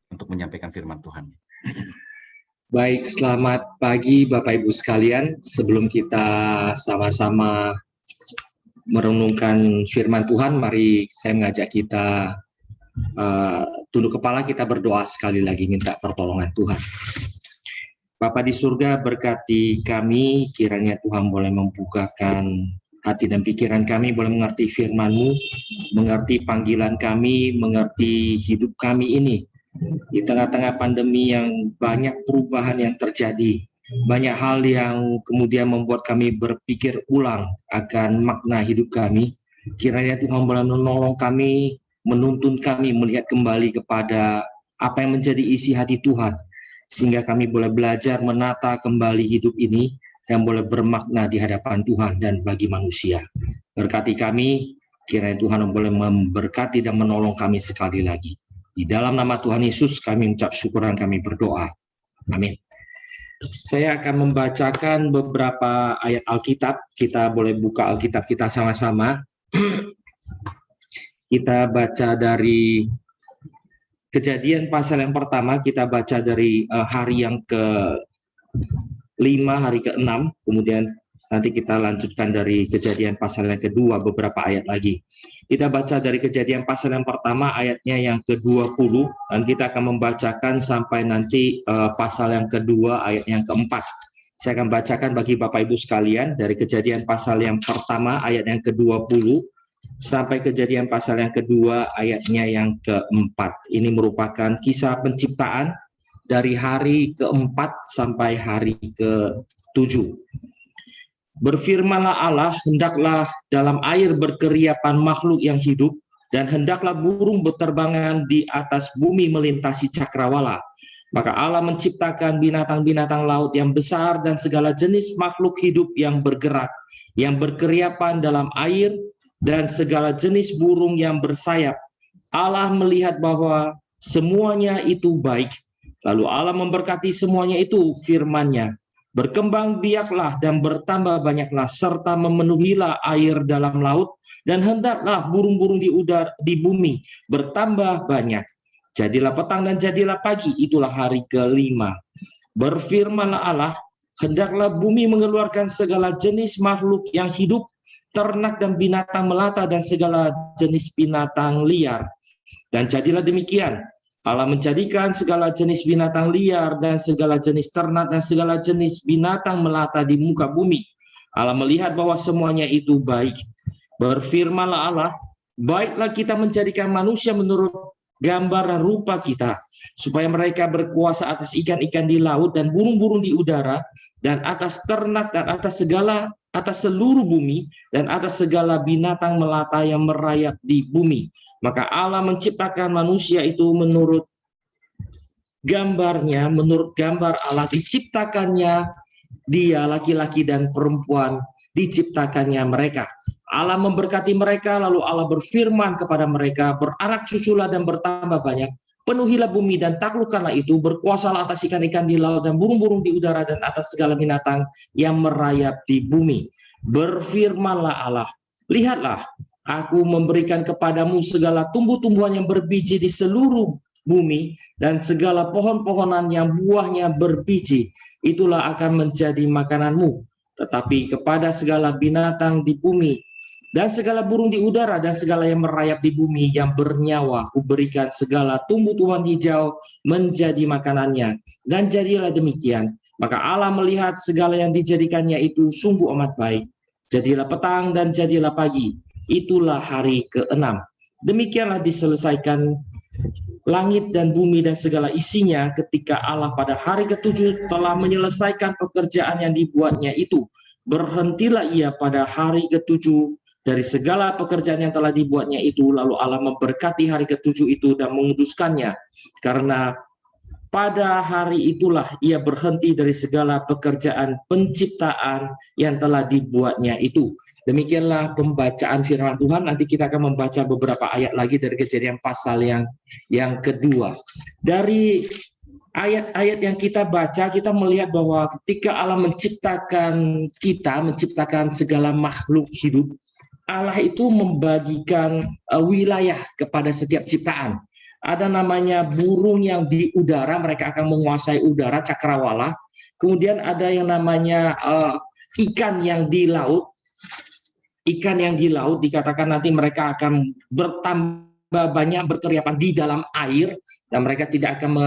untuk menyampaikan firman Tuhan. Baik, selamat pagi Bapak Ibu sekalian. Sebelum kita sama-sama merenungkan firman Tuhan, mari saya mengajak kita tunduk kepala, kita berdoa sekali lagi minta pertolongan Tuhan. Bapa di surga, berkati kami, kiranya Tuhan boleh membukakan hati dan pikiran kami, boleh mengerti firman-Mu, mengerti panggilan kami, mengerti hidup kami ini. Di tengah-tengah pandemi yang banyak perubahan yang terjadi, banyak hal yang kemudian membuat kami berpikir ulang akan makna hidup kami. Kiranya Tuhan boleh menolong kami, menuntun kami melihat kembali kepada apa yang menjadi isi hati Tuhan, sehingga kami boleh belajar menata kembali hidup ini dan boleh bermakna di hadapan Tuhan dan bagi manusia. Berkati kami, kiranya Tuhan boleh memberkati dan menolong kami sekali lagi. Di dalam nama Tuhan Yesus kami mengucap syukur dan kami berdoa. Amin. Saya akan membacakan beberapa ayat Alkitab. Kita boleh buka Alkitab kita sama-sama. Kita baca dari Kejadian pasal yang pertama, kita baca dari hari yang ke-5, hari ke-6, kemudian nanti kita lanjutkan dari Kejadian pasal yang kedua, beberapa ayat lagi. Kita baca dari Kejadian pasal yang pertama, ayatnya yang ke-20, dan kita akan membacakan sampai nanti pasal yang kedua, ayat yang keempat. Saya akan bacakan bagi Bapak Ibu sekalian dari Kejadian pasal yang pertama, ayat yang ke-20, sampai Kejadian pasal yang kedua, ayatnya yang keempat. Ini merupakan kisah penciptaan dari hari keempat sampai hari ke-7. Berfirmanlah Allah, hendaklah dalam air berkeriapan makhluk yang hidup, dan hendaklah burung berterbangan di atas bumi melintasi cakrawala. Maka Allah menciptakan binatang-binatang laut yang besar dan segala jenis makhluk hidup yang bergerak, yang berkeriapan dalam air, dan segala jenis burung yang bersayap. Allah melihat bahwa semuanya itu baik. Lalu Allah memberkati semuanya itu, firman-Nya, berkembang biaklah dan bertambah banyaklah, serta memenuhilah air dalam laut, dan hendaklah burung-burung di bumi bertambah banyak. Jadilah petang dan jadilah pagi, itulah hari ke-5. Berfirmanlah Allah, hendaklah bumi mengeluarkan segala jenis makhluk yang hidup, ternak dan binatang melata dan segala jenis binatang liar. Dan jadilah demikian. Allah menjadikan segala jenis binatang liar dan segala jenis ternak dan segala jenis binatang melata di muka bumi. Allah melihat bahwa semuanya itu baik. Berfirmanlah Allah, baiklah kita menjadikan manusia menurut gambar dan rupa kita, supaya mereka berkuasa atas ikan-ikan di laut dan burung-burung di udara, dan atas ternak dan atas seluruh bumi, dan atas segala binatang melata yang merayap di bumi. Maka Allah menciptakan manusia itu menurut gambarnya, menurut gambar Allah diciptakannya dia, laki-laki dan perempuan diciptakannya mereka. Allah memberkati mereka, lalu Allah berfirman kepada mereka, beranak cuculah dan bertambah banyak, penuhilah bumi dan taklukkanlah itu, berkuasalah atas ikan-ikan di laut dan burung-burung di udara dan atas segala binatang yang merayap di bumi. Berfirmanlah Allah, lihatlah, aku memberikan kepadamu segala tumbuh-tumbuhan yang berbiji di seluruh bumi dan segala pohon-pohonan yang buahnya berbiji, itulah akan menjadi makananmu. Tetapi kepada segala binatang di bumi dan segala burung di udara dan segala yang merayap di bumi yang bernyawa, kuberikan segala tumbuh-tumbuhan hijau menjadi makanannya. Dan jadilah demikian. Maka Allah melihat segala yang dijadikannya itu sungguh amat baik. Jadilah petang dan jadilah pagi. Itulah hari ke-6. Demikianlah diselesaikan langit dan bumi dan segala isinya ketika Allah pada hari ke-7 telah menyelesaikan pekerjaan yang dibuatnya itu. Berhentilah ia pada hari ke-7 dari segala pekerjaan yang telah dibuatnya itu, lalu Allah memberkati hari ke-7 itu dan menguduskannya, karena pada hari itulah ia berhenti dari segala pekerjaan penciptaan yang telah dibuatnya itu. Demikianlah pembacaan firman Tuhan. Nanti kita akan membaca beberapa ayat lagi dari Kejadian pasal yang kedua. Dari ayat-ayat yang kita baca, kita melihat bahwa ketika Allah menciptakan kita, menciptakan segala makhluk hidup, Allah itu membagikan wilayah kepada setiap ciptaan. ada namanya burung yang di udara, mereka akan menguasai udara, cakrawala. Kemudian ada yang namanya ikan yang di laut. Ikan yang di laut dikatakan nanti mereka akan bertambah banyak berkeriapan di dalam air, dan mereka tidak akan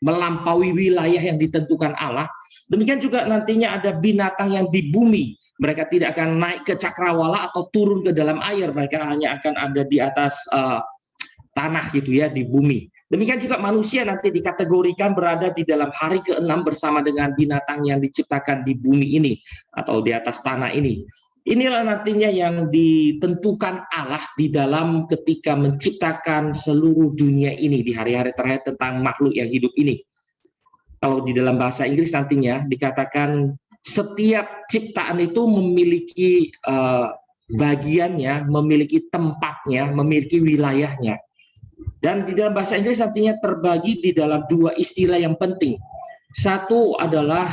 melampaui wilayah yang ditentukan Allah. Demikian juga nantinya ada binatang yang di bumi. Mereka tidak akan naik ke cakrawala atau turun ke dalam air. Mereka hanya akan ada di atas tanah gitu ya, di bumi. Demikian juga manusia nanti dikategorikan berada di dalam hari ke-6 bersama dengan binatang yang diciptakan di bumi ini atau di atas tanah ini. Inilah nantinya yang ditentukan Allah di dalam ketika menciptakan seluruh dunia ini di hari-hari terakhir tentang makhluk yang hidup ini. Kalau di dalam bahasa Inggris nantinya dikatakan setiap ciptaan itu memiliki bagiannya, memiliki tempatnya, memiliki wilayahnya. Dan di dalam bahasa Inggris nantinya terbagi di dalam dua istilah yang penting. Satu adalah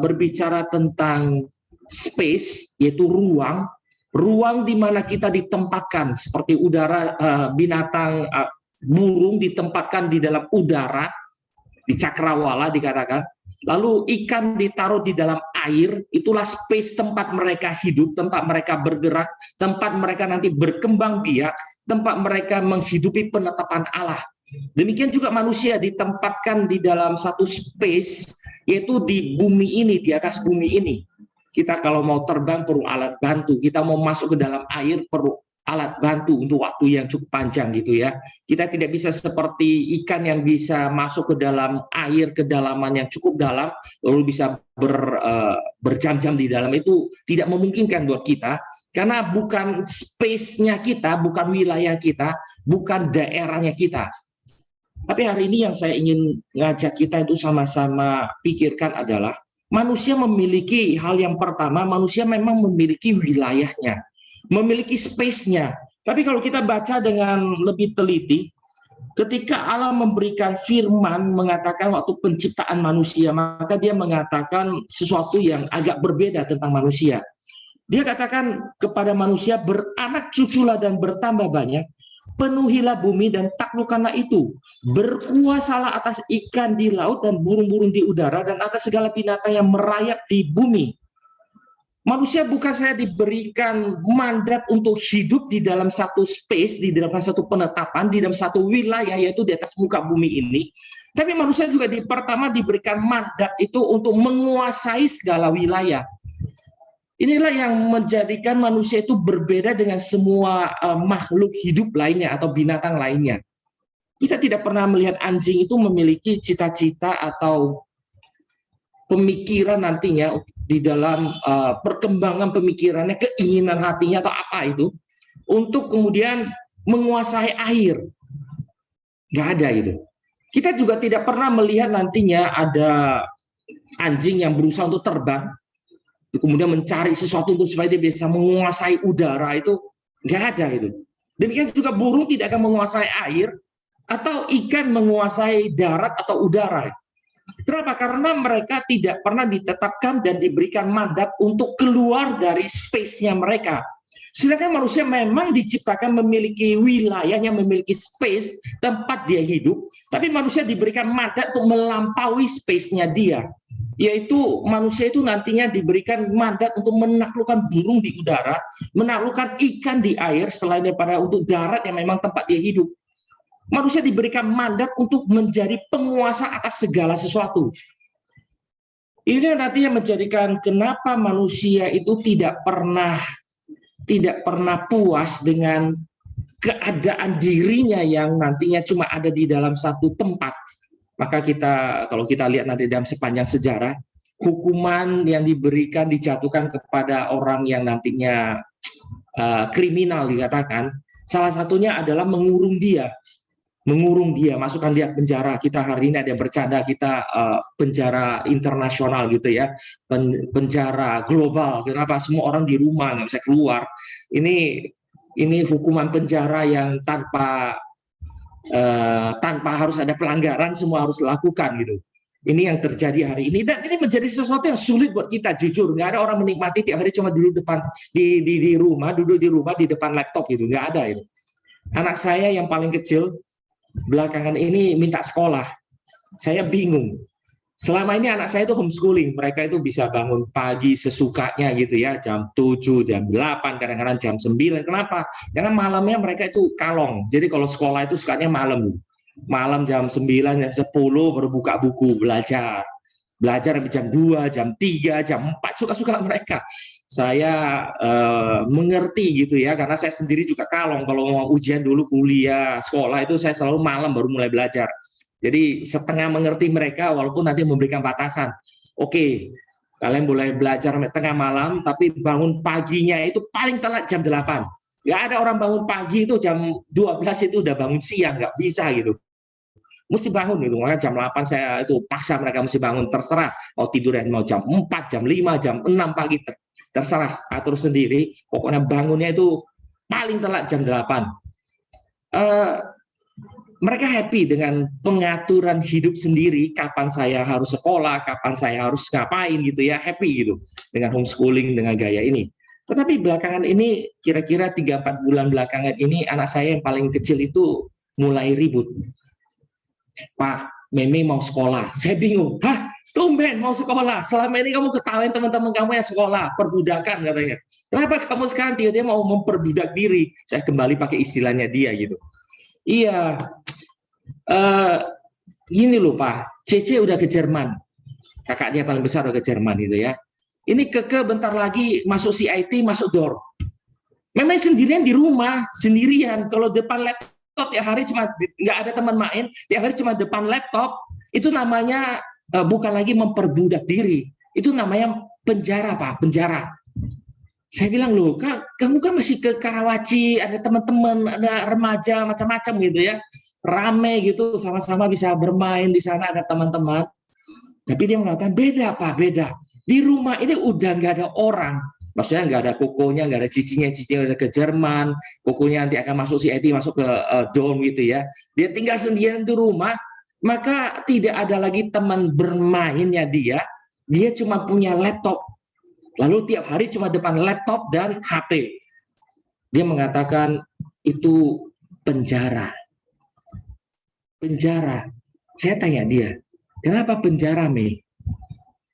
berbicara tentang space, yaitu ruang di mana kita ditempatkan, seperti udara, binatang, burung ditempatkan di dalam udara, di cakrawala dikatakan. Lalu ikan ditaruh di dalam air, itulah space tempat mereka hidup, tempat mereka bergerak, tempat mereka nanti berkembang biak, tempat mereka menghidupi penetapan Allah. Demikian juga manusia ditempatkan di dalam satu space, yaitu di bumi ini, di atas bumi ini. Kita kalau mau terbang perlu alat bantu, kita mau masuk ke dalam air perlu alat bantu untuk waktu yang cukup panjang gitu ya. Kita tidak bisa seperti ikan yang bisa masuk ke dalam air kedalaman yang cukup dalam, lalu bisa berjam-jam di dalam, itu tidak memungkinkan buat kita. Karena bukan space-nya kita, bukan wilayah kita, bukan daerahnya kita. Tapi hari ini yang saya ingin ngajak kita itu sama-sama pikirkan adalah manusia memiliki hal yang pertama, manusia memang memiliki wilayahnya, memiliki space-nya. Tapi kalau kita baca dengan lebih teliti, ketika Allah memberikan firman mengatakan waktu penciptaan manusia, maka dia mengatakan sesuatu yang agak berbeda tentang manusia. Dia katakan kepada manusia, beranak cuculah dan bertambah banyak, penuhilah bumi dan taklukkanlah itu, berkuasalah atas ikan di laut dan burung-burung di udara dan atas segala binatang yang merayap di bumi. Manusia bukan saya diberikan mandat untuk hidup di dalam satu space, di dalam satu penetapan, di dalam satu wilayah, yaitu di atas muka bumi ini. Tapi manusia juga pertama diberikan mandat itu untuk menguasai segala wilayah. Inilah yang menjadikan manusia itu berbeda dengan semua makhluk hidup lainnya atau binatang lainnya. Kita tidak pernah melihat anjing itu memiliki cita-cita atau pemikiran nantinya di dalam perkembangan pemikirannya, keinginan hatinya atau apa itu, untuk kemudian menguasai air. Nggak ada itu. Kita juga tidak pernah melihat nantinya ada anjing yang berusaha untuk terbang, kemudian mencari sesuatu untuk supaya dia bisa menguasai udara, itu nggak ada itu. Demikian juga burung tidak akan menguasai air, atau ikan menguasai darat atau udara. Kenapa? Karena mereka tidak pernah ditetapkan dan diberikan mandat untuk keluar dari space-nya mereka. Sedangkan manusia memang diciptakan memiliki wilayahnya, memiliki space tempat dia hidup, tapi manusia diberikan mandat untuk melampaui space-nya dia. Yaitu manusia itu nantinya diberikan mandat untuk menaklukkan burung di udara, menaklukkan ikan di air, selain daripada untuk darat yang memang tempat dia hidup. Manusia diberikan mandat untuk menjadi penguasa atas segala sesuatu. Ini nantinya menjadikan kenapa manusia itu tidak pernah puas dengan keadaan dirinya yang nantinya cuma ada di dalam satu tempat. Maka kalau kita lihat nanti dalam sepanjang sejarah, hukuman yang diberikan, dijatuhkan kepada orang yang nantinya kriminal dikatakan, salah satunya adalah mengurung dia, masukkan dia penjara. Kita hari ini ada yang bercanda, kita penjara internasional gitu ya, penjara global. Kenapa? Semua orang di rumah, nggak bisa keluar. Ini hukuman penjara yang tanpa harus ada pelanggaran, semua harus lakukan gitu. Ini yang terjadi hari ini, dan ini menjadi sesuatu yang sulit buat kita, jujur. Nggak ada orang menikmati tiap hari cuma duduk di rumah di depan laptop gitu, nggak ada itu. Anak saya yang paling kecil belakangan ini minta sekolah. Saya bingung. Selama ini anak saya itu homeschooling, mereka itu bisa bangun pagi sesukanya gitu ya, jam 7, jam 8, kadang-kadang jam 9. Kenapa? Karena malamnya mereka itu kalong. Jadi kalau sekolah itu sukanya malam. Malam jam 9, jam 10 baru buka buku, belajar. Belajar jam 2, jam 3, jam 4, suka-suka mereka. Saya mengerti gitu ya, karena saya sendiri juga kalong. Kalau mau ujian dulu kuliah, sekolah itu saya selalu malam baru mulai belajar. Jadi setengah mengerti mereka walaupun nanti memberikan batasan. Oke, kalian boleh belajar tengah malam, tapi bangun paginya itu paling telat jam 8. Nggak ada orang bangun pagi itu jam 12 itu udah bangun siang, nggak bisa gitu. Mesti bangun gitu, makanya jam 8 saya itu paksa mereka mesti bangun, terserah mau tidur mau jam 4, jam 5, jam 6 pagi, terserah, atur sendiri, pokoknya bangunnya itu paling telat jam 8. Mereka happy dengan pengaturan hidup sendiri, kapan saya harus sekolah, kapan saya harus ngapain gitu ya, happy gitu dengan homeschooling, dengan gaya ini. Tetapi belakangan ini, kira-kira 3-4 bulan belakangan ini, anak saya yang paling kecil itu mulai ribut. Pak, Meme mau sekolah. Saya bingung. Hah? Tumben mau sekolah. Selama ini kamu ketawain teman-teman kamu yang sekolah, perbudakan katanya. Kenapa kamu sekarang dia mau memperbudak diri? Saya kembali pakai istilahnya dia gitu. Iya, gini loh Pak, Cece udah ke Jerman. Kakaknya paling besar udah ke Jerman gitu ya. Ini Keke bentar lagi masuk CIT, masuk DOR. Memang sendirian di rumah, sendirian. Kalau depan laptop tiap hari cuma nggak ada teman main, tiap hari cuma depan laptop, itu namanya bukan lagi memperbudak diri, itu namanya penjara Pak, penjara. Saya bilang loh, kamu kan masih ke Karawaci, ada teman-teman, ada remaja macam-macam gitu ya, rame gitu, sama-sama bisa bermain di sana, ada teman-teman. Tapi dia mengatakan beda Pak, beda. Di rumah ini udah nggak ada orang. Maksudnya nggak ada kokonya, nggak ada cicinya udah ke Jerman, kokonya nanti akan masuk CIT, masuk ke dorm gitu ya. Dia tinggal sendirian di rumah, maka tidak ada lagi teman bermainnya dia cuma punya laptop. Lalu tiap hari cuma depan laptop dan HP. Dia mengatakan itu penjara. Penjara. Saya tanya dia, kenapa penjara, Mei?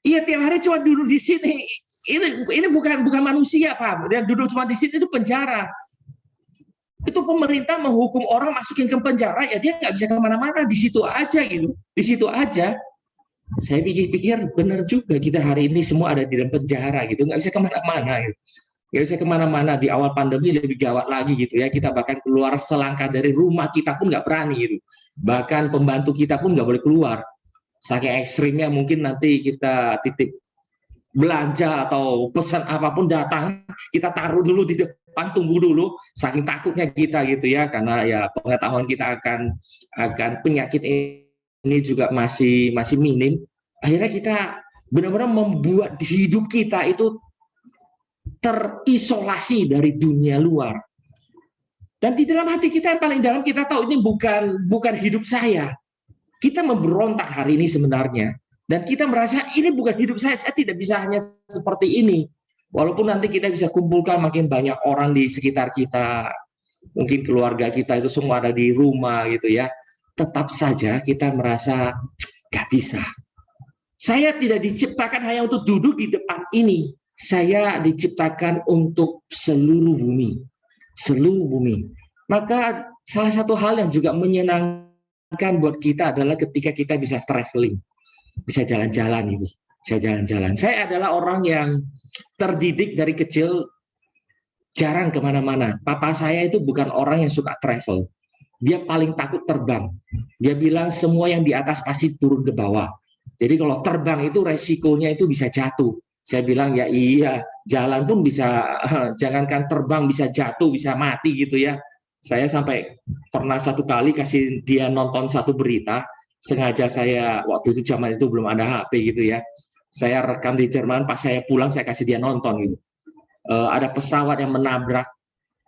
Iya, tiap hari cuma duduk di sini. Ini bukan manusia Pak, dia duduk cuma di sini itu penjara. Itu pemerintah menghukum orang masukin ke penjara, ya dia nggak bisa kemana-mana, di situ aja gitu, di situ aja. Saya pikir-pikir benar juga, kita hari ini semua ada di dalam penjara gitu, nggak bisa kemana-mana gitu. Nggak bisa kemana-mana. Di awal pandemi lebih gawat lagi gitu ya, kita bahkan keluar selangkah dari rumah kita pun nggak berani gitu, bahkan pembantu kita pun nggak boleh keluar. Saking ekstrimnya mungkin nanti kita titip belanja atau pesan apapun datang, kita taruh dulu di depan, tunggu dulu, saking takutnya kita gitu ya, karena ya pengetahuan kita akan penyakit ini juga masih minim. Akhirnya kita benar-benar membuat hidup kita itu terisolasi dari dunia luar. Dan di dalam hati kita yang paling dalam kita tahu ini bukan hidup saya. Kita memberontak hari ini sebenarnya. Dan kita merasa ini bukan hidup saya tidak bisa hanya seperti ini. Walaupun nanti kita bisa kumpulkan makin banyak orang di sekitar kita, mungkin keluarga kita itu semua ada di rumah gitu ya, tetap saja kita merasa gak bisa. Saya tidak diciptakan hanya untuk duduk di depan ini. Saya diciptakan untuk seluruh bumi. Seluruh bumi. Maka salah satu hal yang juga menyenangkan buat kita adalah ketika kita bisa traveling. Bisa jalan-jalan itu, bisa jalan-jalan. Saya adalah orang yang terdidik dari kecil jarang kemana-mana. Papa saya itu bukan orang yang suka travel. Dia paling takut terbang. Dia bilang semua yang di atas pasti turun ke bawah. Jadi kalau terbang itu resikonya itu bisa jatuh. Saya bilang ya iya, jalan pun bisa, jangankan terbang bisa jatuh, bisa mati gitu ya. Saya sampai pernah satu kali kasih dia nonton satu berita. Sengaja saya waktu itu zaman itu belum ada HP gitu ya, saya rekam di Jerman, pas saya pulang saya kasih dia nonton gitu. Ada pesawat yang menabrak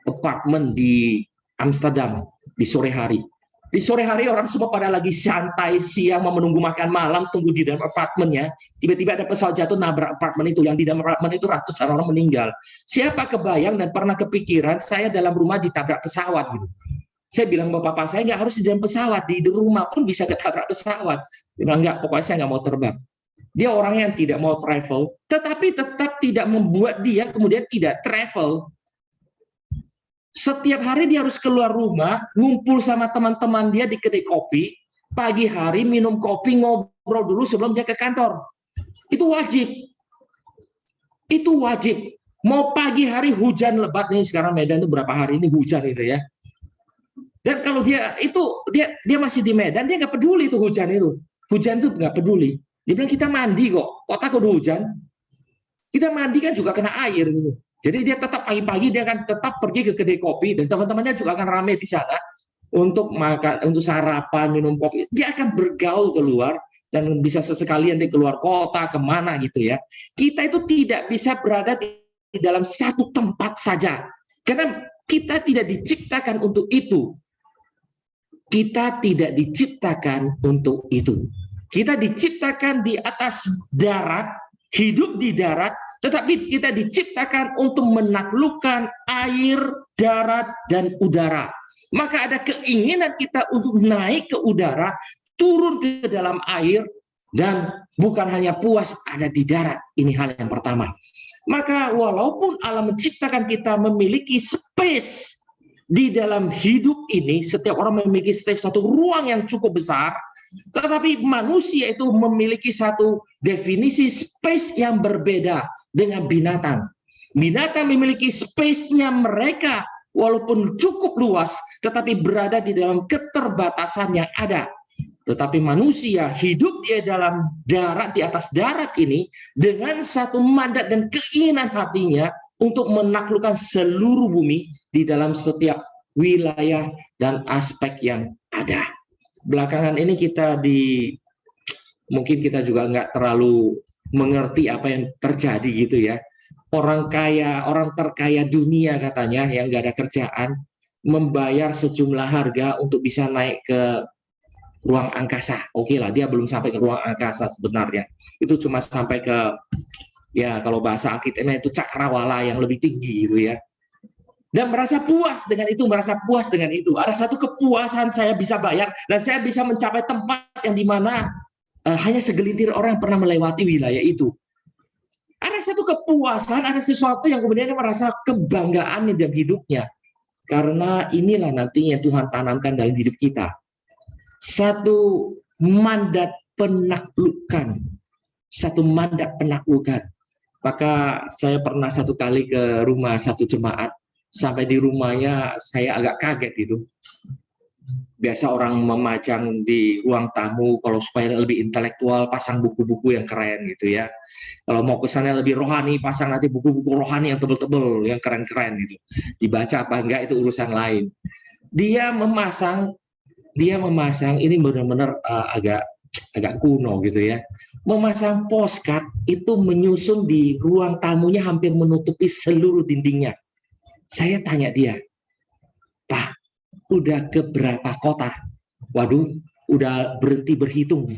apartemen di Amsterdam di sore hari. Di sore hari orang semua pada lagi santai siang mau menunggu makan malam, tunggu di dalam apartemennya, tiba-tiba ada pesawat jatuh nabrak apartemen itu, yang di dalam apartemen itu ratusan orang meninggal. Siapa kebayang dan pernah kepikiran saya dalam rumah ditabrak pesawat gitu. Saya bilang sama papa saya, nggak harus di dalam pesawat, di rumah pun bisa ketabrak pesawat. Dia bilang, nggak, pokoknya saya nggak mau terbang. Dia orang yang tidak mau travel, tetapi tetap tidak membuat dia kemudian tidak travel. Setiap hari dia harus keluar rumah, ngumpul sama teman-teman dia di kedai kopi, pagi hari minum kopi, ngobrol dulu sebelum dia ke kantor. Itu wajib. Itu wajib. Mau pagi hari hujan lebat nih, sekarang Medan itu berapa hari ini hujan itu ya. Dan kalau dia masih di Medan, dia nggak peduli itu hujan itu. Hujan itu nggak peduli. Dia bilang kita mandi kok, kota kudu hujan. Kita mandi kan juga kena air gitu. Jadi dia tetap pagi-pagi dia akan tetap pergi ke kedai kopi dan teman-temannya juga akan ramai di sana untuk makan, untuk sarapan, minum kopi. Dia akan bergaul keluar dan bisa sesekalian dia keluar kota kemana gitu ya. Kita itu tidak bisa berada di dalam satu tempat saja karena kita tidak diciptakan untuk itu. Kita tidak diciptakan untuk itu. Kita diciptakan di atas darat, hidup di darat, tetapi kita diciptakan untuk menaklukkan air, darat, dan udara. Maka ada keinginan kita untuk naik ke udara, turun ke dalam air, dan bukan hanya puas ada di darat. Ini hal yang pertama. Maka walaupun Allah menciptakan kita memiliki space di dalam hidup ini, setiap orang memiliki satu ruang yang cukup besar, tetapi manusia itu memiliki satu definisi space yang berbeda dengan binatang. Binatang memiliki space-nya mereka, walaupun cukup luas, tetapi berada di dalam keterbatasan yang ada. Tetapi manusia hidup dia dalam darat, di atas darat ini, dengan satu mandat dan keinginan hatinya untuk menaklukkan seluruh bumi di dalam setiap wilayah dan aspek yang ada. Belakangan ini mungkin kita juga nggak terlalu mengerti apa yang terjadi gitu ya. Orang terkaya dunia katanya yang nggak ada kerjaan, membayar sejumlah harga untuk bisa naik ke ruang angkasa. Oke lah, dia belum sampai ke ruang angkasa sebenarnya. Itu cuma sampai ke, ya kalau bahasa Alkitabnya itu cakrawala yang lebih tinggi gitu ya. Dan merasa puas dengan itu, Ada satu kepuasan, saya bisa bayar dan saya bisa mencapai tempat yang dimana hanya segelintir orang yang pernah melewati wilayah itu. Ada satu kepuasan, ada sesuatu yang kemudian merasa kebanggaan di dalam hidupnya. Karena inilah nantinya Tuhan tanamkan dalam hidup kita. Satu mandat penaklukan. Maka saya pernah satu kali ke rumah satu jemaat. Sampai di rumahnya saya agak kaget gitu. Biasa orang memajang di ruang tamu kalau supaya lebih intelektual pasang buku-buku yang keren gitu ya. Kalau mau kesannya lebih rohani pasang nanti buku-buku rohani yang tebel-tebel yang keren-keren gitu. Dibaca apa enggak itu urusan lain. Dia memasang ini benar-benar agak kuno gitu ya. Memasang postcard itu menyusun di ruang tamunya hampir menutupi seluruh dindingnya. Saya tanya dia, Pak, udah ke berapa kota? Waduh, udah berhenti berhitung.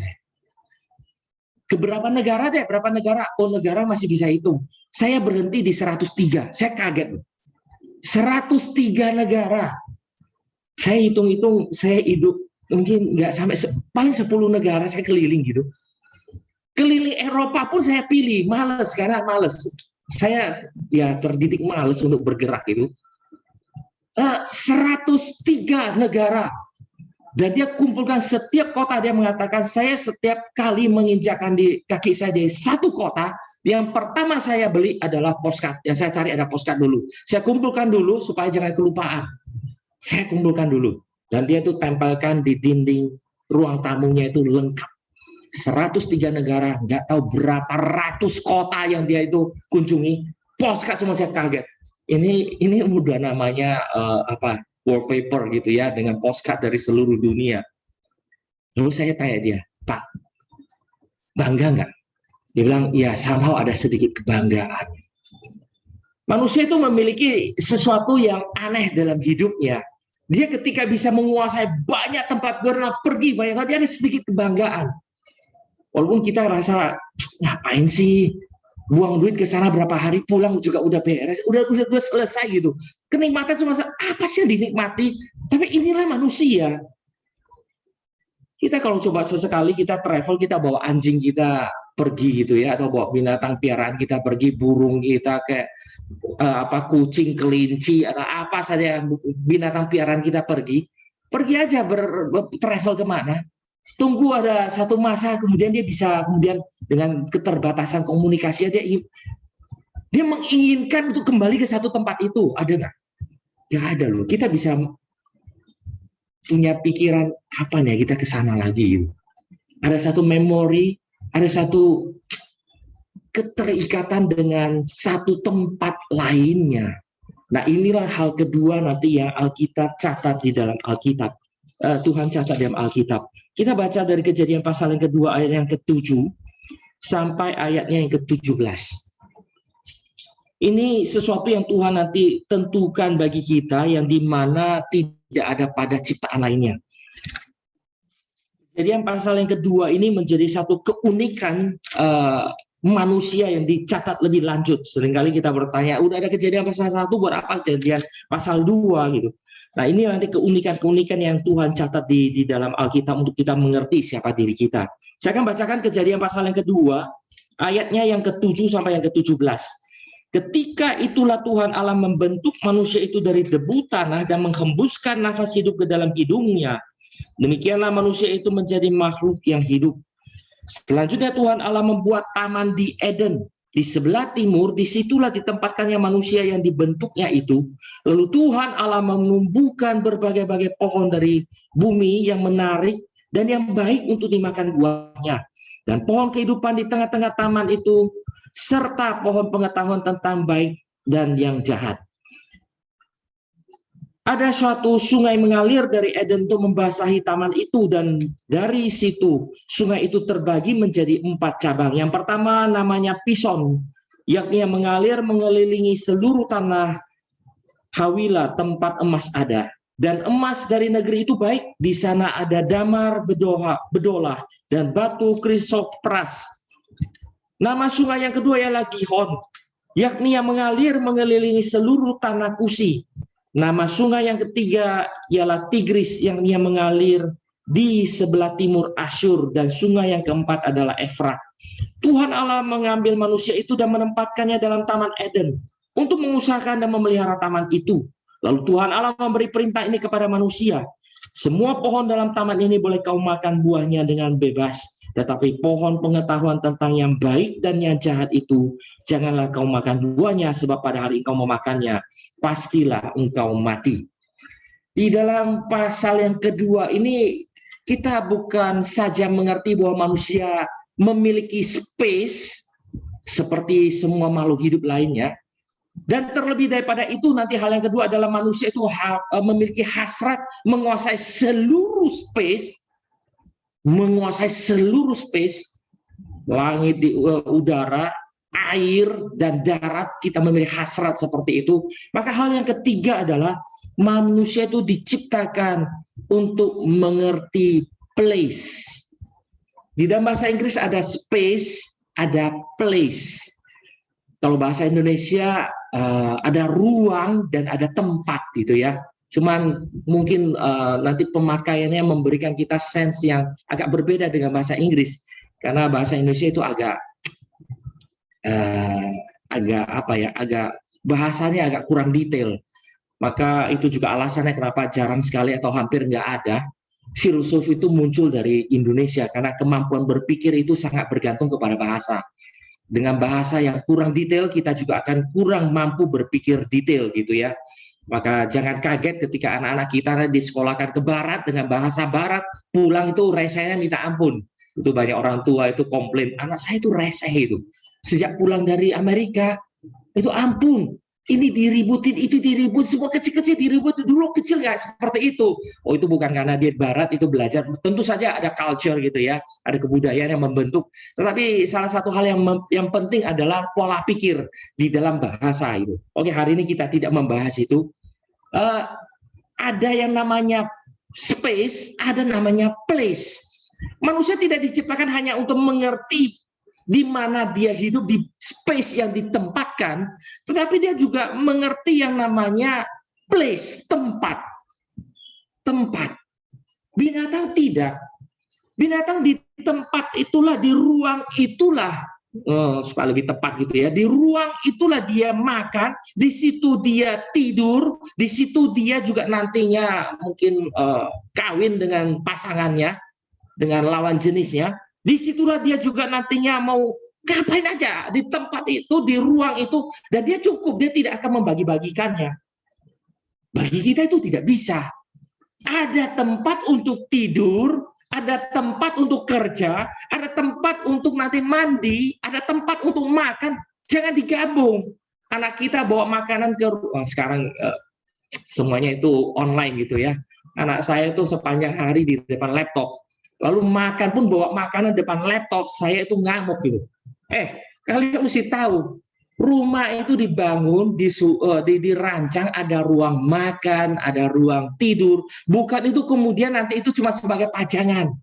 Ke berapa negara deh? Berapa negara? Oh, negara masih bisa hitung. Saya berhenti di 103. Saya kaget. 103 negara. Saya hitung-hitung, saya hidup mungkin nggak sampai, paling 10 negara saya keliling gitu. Keliling Eropa pun saya pilih, karena males. Saya ya terdidik males untuk bergerak itu. 103 negara. Dan dia kumpulkan setiap kota, dia mengatakan saya setiap kali menginjakkan di kaki saya di satu kota, yang pertama saya beli adalah postcard. Yang saya cari ada postcard dulu. Saya kumpulkan dulu supaya jangan kelupaan. Saya kumpulkan dulu. Dan dia itu tempelkan di dinding ruang tamunya itu lengkap. 103 negara, nggak tahu berapa ratus kota yang dia itu kunjungi. Postcard semua, saya kaget. Ini udah namanya wallpaper gitu ya, dengan postcard dari seluruh dunia. Lalu saya tanya dia, Pak, bangga nggak? Dia bilang, ya somehow ada sedikit kebanggaan. Manusia itu memiliki sesuatu yang aneh dalam hidupnya. Dia ketika bisa menguasai banyak tempat pergi banyak, dia ada sedikit kebanggaan. Walaupun kita rasa ngapain sih buang duit ke sana berapa hari, pulang juga udah beres, udah selesai gitu. Kenikmatan cuma apa sih yang dinikmati? Tapi inilah manusia. Kita kalau coba sesekali kita travel, kita bawa anjing kita pergi gitu ya, atau bawa binatang piaraan kita pergi, burung kita kayak kucing, kelinci, atau apa saja binatang piaraan kita pergi aja travel kemana. Tunggu ada satu masa, kemudian dia bisa kemudian dengan keterbatasan komunikasi dia menginginkan untuk kembali ke satu tempat itu. Ada nggak? Nggak ada loh. Kita bisa punya pikiran kapan ya kita ke sana lagi. Ada satu memori, ada satu keterikatan dengan satu tempat lainnya. Nah, inilah hal kedua nanti yang Alkitab catat di dalam Alkitab. Tuhan catat dalam Alkitab. Kita baca dari Kejadian pasal yang kedua ayat yang ke-7 sampai ayatnya yang ke-17. Ini sesuatu yang Tuhan nanti tentukan bagi kita, yang dimana tidak ada pada ciptaan lainnya. Jadi yang pasal yang kedua ini menjadi satu keunikan manusia yang dicatat lebih lanjut. Seringkali kita bertanya, udah ada Kejadian pasal 1, buat apa Kejadian pasal 2 gitu. Nah, ini nanti keunikan-keunikan yang Tuhan catat di dalam Alkitab untuk kita mengerti siapa diri kita. Saya akan bacakan Kejadian pasal yang kedua, ayatnya yang ke-7 sampai yang ke-17. Ketika itulah Tuhan Allah membentuk manusia itu dari debu tanah dan menghembuskan nafas hidup ke dalam hidungnya. Demikianlah manusia itu menjadi makhluk yang hidup. Selanjutnya Tuhan Allah membuat taman di Eden. Di sebelah timur, disitulah ditempatkannya manusia yang dibentuknya itu. Lalu Tuhan Allah menumbuhkan berbagai-bagai pohon dari bumi yang menarik dan yang baik untuk dimakan buahnya. Dan pohon kehidupan di tengah-tengah taman itu, serta pohon pengetahuan tentang baik dan yang jahat. Ada suatu sungai mengalir dari Eden untuk membasahi taman itu, dan dari situ sungai itu terbagi menjadi 4 cabang. Yang pertama namanya Pison, yakni yang mengalir mengelilingi seluruh tanah Hawila, tempat emas ada. Dan emas dari negeri itu baik, di sana ada damar, bedolah, dan batu krisopras. Nama sungai yang kedua ialah Gihon, yakni yang mengalir mengelilingi seluruh tanah Kusi. Nama sungai yang ketiga ialah Tigris, yang mengalir di sebelah timur Asyur, dan sungai yang keempat adalah Efrat. Tuhan Allah mengambil manusia itu dan menempatkannya dalam Taman Eden untuk mengusahakan dan memelihara taman itu. Lalu Tuhan Allah memberi perintah ini kepada manusia. Semua pohon dalam taman ini boleh kau makan buahnya dengan bebas, tetapi pohon pengetahuan tentang yang baik dan yang jahat itu janganlah kau makan buahnya, sebab pada hari engkau memakannya pastilah engkau mati. Di dalam pasal yang kedua ini kita bukan saja mengerti bahwa manusia memiliki space seperti semua makhluk hidup lainnya, dan terlebih daripada itu nanti hal yang kedua adalah manusia itu memiliki hasrat menguasai seluruh space, langit, di udara, air, dan darat. Kita memiliki hasrat seperti itu. Maka hal yang ketiga adalah manusia itu diciptakan untuk mengerti place. Di dalam bahasa Inggris ada space, ada place. Kalau bahasa Indonesia ada ruang dan ada tempat gitu ya. Cuman mungkin nanti pemakaiannya memberikan kita sense yang agak berbeda dengan bahasa Inggris, karena bahasa Indonesia itu agak bahasanya agak kurang detail. Maka itu juga alasannya kenapa jarang sekali atau hampir nggak ada filosofi itu muncul dari Indonesia, karena kemampuan berpikir itu sangat bergantung kepada bahasa. Dengan bahasa yang kurang detail, kita juga akan kurang mampu berpikir detail gitu ya. Maka jangan kaget ketika anak-anak kita disekolahkan ke barat dengan bahasa barat, pulang itu resehnya minta ampun. Itu banyak orang tua itu komplain, anak saya itu reseh itu. Sejak pulang dari Amerika, itu ampun, ini diributin, itu diribut, semua kecil-kecil diribut, dulu kecil nggak seperti itu. Oh, itu bukan karena dia barat itu belajar, tentu saja ada culture gitu ya, ada kebudayaan yang membentuk. Tetapi salah satu hal yang penting adalah pola pikir di dalam bahasa itu. Oke, hari ini kita tidak membahas itu. Ada yang namanya space, ada namanya place. Manusia tidak diciptakan hanya untuk mengerti di mana dia hidup, di space yang ditempatkan, tetapi dia juga mengerti yang namanya place, tempat. Tempat. Binatang tidak. Binatang di tempat itulah, di ruang itulah, supaya lebih tepat gitu ya, di ruang itulah dia makan, di situ dia tidur, di situ dia juga nantinya mungkin kawin dengan pasangannya, dengan lawan jenisnya, disitulah dia juga nantinya mau ngapain aja, di tempat itu, di ruang itu, dan dia cukup, dia tidak akan membagi-bagikannya. Bagi kita itu tidak bisa. Ada tempat untuk tidur, ada tempat untuk kerja, ada tempat untuk nanti mandi, ada tempat untuk makan. Jangan digabung. Anak kita bawa makanan ke sekarang semuanya itu online gitu ya. Anak saya itu sepanjang hari di depan laptop. Lalu makan pun bawa makanan depan laptop. Saya itu ngamuk gitu. Kalian mesti tahu, rumah itu dibangun, dirancang, ada ruang makan, ada ruang tidur. Bukan itu kemudian nanti itu cuma sebagai pajangan.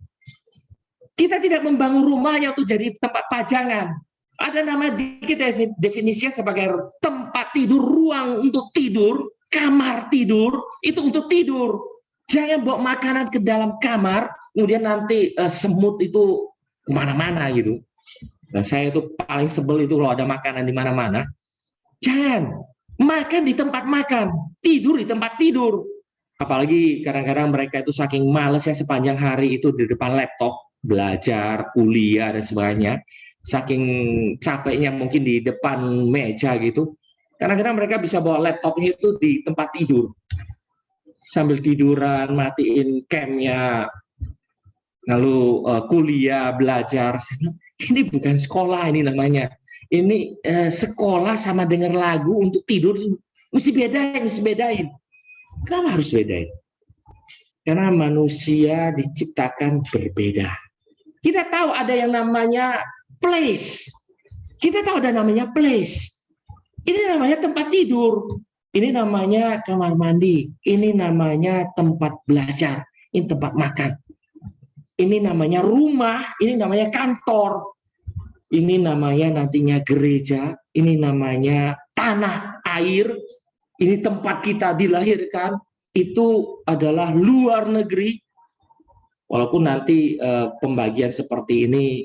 Kita tidak membangun rumah yang untuk jadi tempat pajangan. Ada nama kita definisinya sebagai tempat tidur, ruang untuk tidur, kamar tidur, itu untuk tidur. Jangan bawa makanan ke dalam kamar, kemudian nanti semut itu kemana-mana gitu. Dan saya itu paling sebel itu kalau ada makanan di mana-mana. Jangan makan di tempat makan, tidur di tempat tidur. Apalagi kadang-kadang mereka itu saking malesnya sepanjang hari itu di depan laptop, belajar, kuliah dan sebagainya. Saking capeknya mungkin di depan meja gitu. Kadang-kadang mereka bisa bawa laptopnya itu di tempat tidur. Sambil tiduran, matiin camnya, lalu kuliah, belajar. Ini bukan sekolah ini namanya. Ini sekolah sama denger lagu untuk tidur mesti bedain. Kenapa harus bedain? Karena manusia diciptakan berbeda. Kita tahu ada yang namanya place. Kita tahu ada namanya place. Ini namanya tempat tidur. Ini namanya kamar mandi. Ini namanya tempat belajar. Ini tempat makan. Ini namanya rumah. Ini namanya kantor. Ini namanya nantinya gereja. Ini namanya tanah, air. Ini tempat kita dilahirkan. Itu adalah luar negeri. Walaupun nanti pembagian seperti ini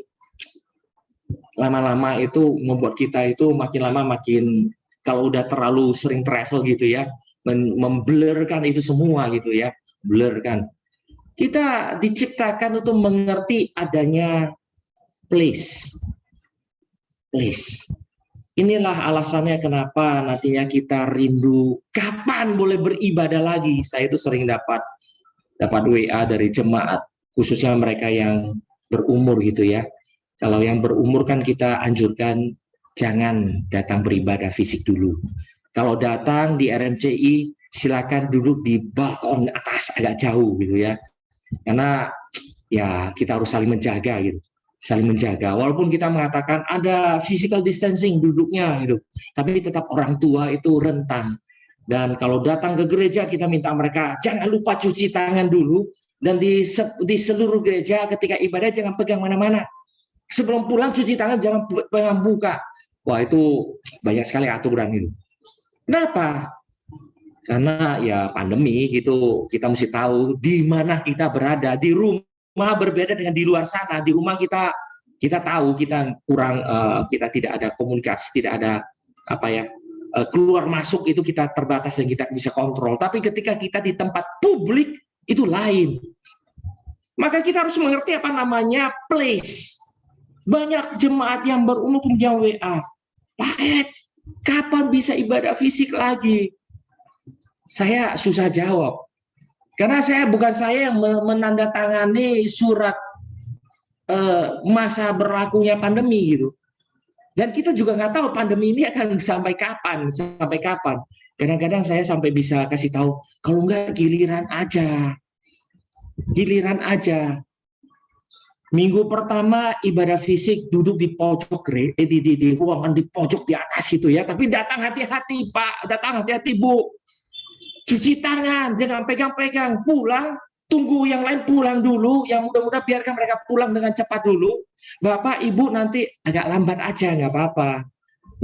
lama-lama itu membuat kita itu makin lama makin, kalau udah terlalu sering travel gitu ya, memblurkan itu semua gitu ya, blurkan. Kita diciptakan untuk mengerti adanya place. Inilah alasannya kenapa nantinya kita rindu kapan boleh beribadah lagi. Saya itu sering dapat WA dari jemaat, khususnya mereka yang berumur gitu ya. Kalau yang berumur kan kita anjurkan jangan datang beribadah fisik dulu. Kalau datang di RMCI silakan duduk di balkon atas agak jauh gitu ya. Karena ya kita harus saling menjaga gitu. Saling menjaga. Walaupun kita mengatakan ada physical distancing duduknya gitu, tapi tetap orang tua itu rentan. Dan kalau datang ke gereja kita minta mereka jangan lupa cuci tangan dulu, dan di seluruh gereja ketika ibadah jangan pegang mana-mana. Sebelum pulang cuci tangan jangan pegang buka. Wah itu banyak sekali aturan itu. Kenapa? Karena ya pandemi gitu, kita mesti tahu di mana kita berada. Di rumah berbeda dengan di luar sana. Di rumah kita tahu kita kurang, kita tidak ada komunikasi, tidak ada keluar masuk itu kita terbatas dan kita bisa kontrol. Tapi ketika kita di tempat publik itu lain. Maka kita harus mengerti apa namanya place. Banyak jemaat yang berumur punya WA, Pak Ed, kapan bisa ibadah fisik lagi? Saya susah jawab. Karena bukan saya yang menandatangani surat masa berlakunya pandemi gitu. Dan kita juga nggak tahu pandemi ini akan sampai kapan. Kadang-kadang saya sampai bisa kasih tahu, kalau nggak giliran aja. Minggu pertama ibadah fisik duduk di pojok di ruangan di pojok di atas gitu ya. Tapi datang hati-hati Pak, datang hati-hati Bu. Cuci tangan, jangan pegang-pegang. Pulang, tunggu yang lain pulang dulu. Yang mudah-mudahan biarkan mereka pulang dengan cepat dulu. Bapak, Ibu nanti agak lambat aja, nggak apa-apa.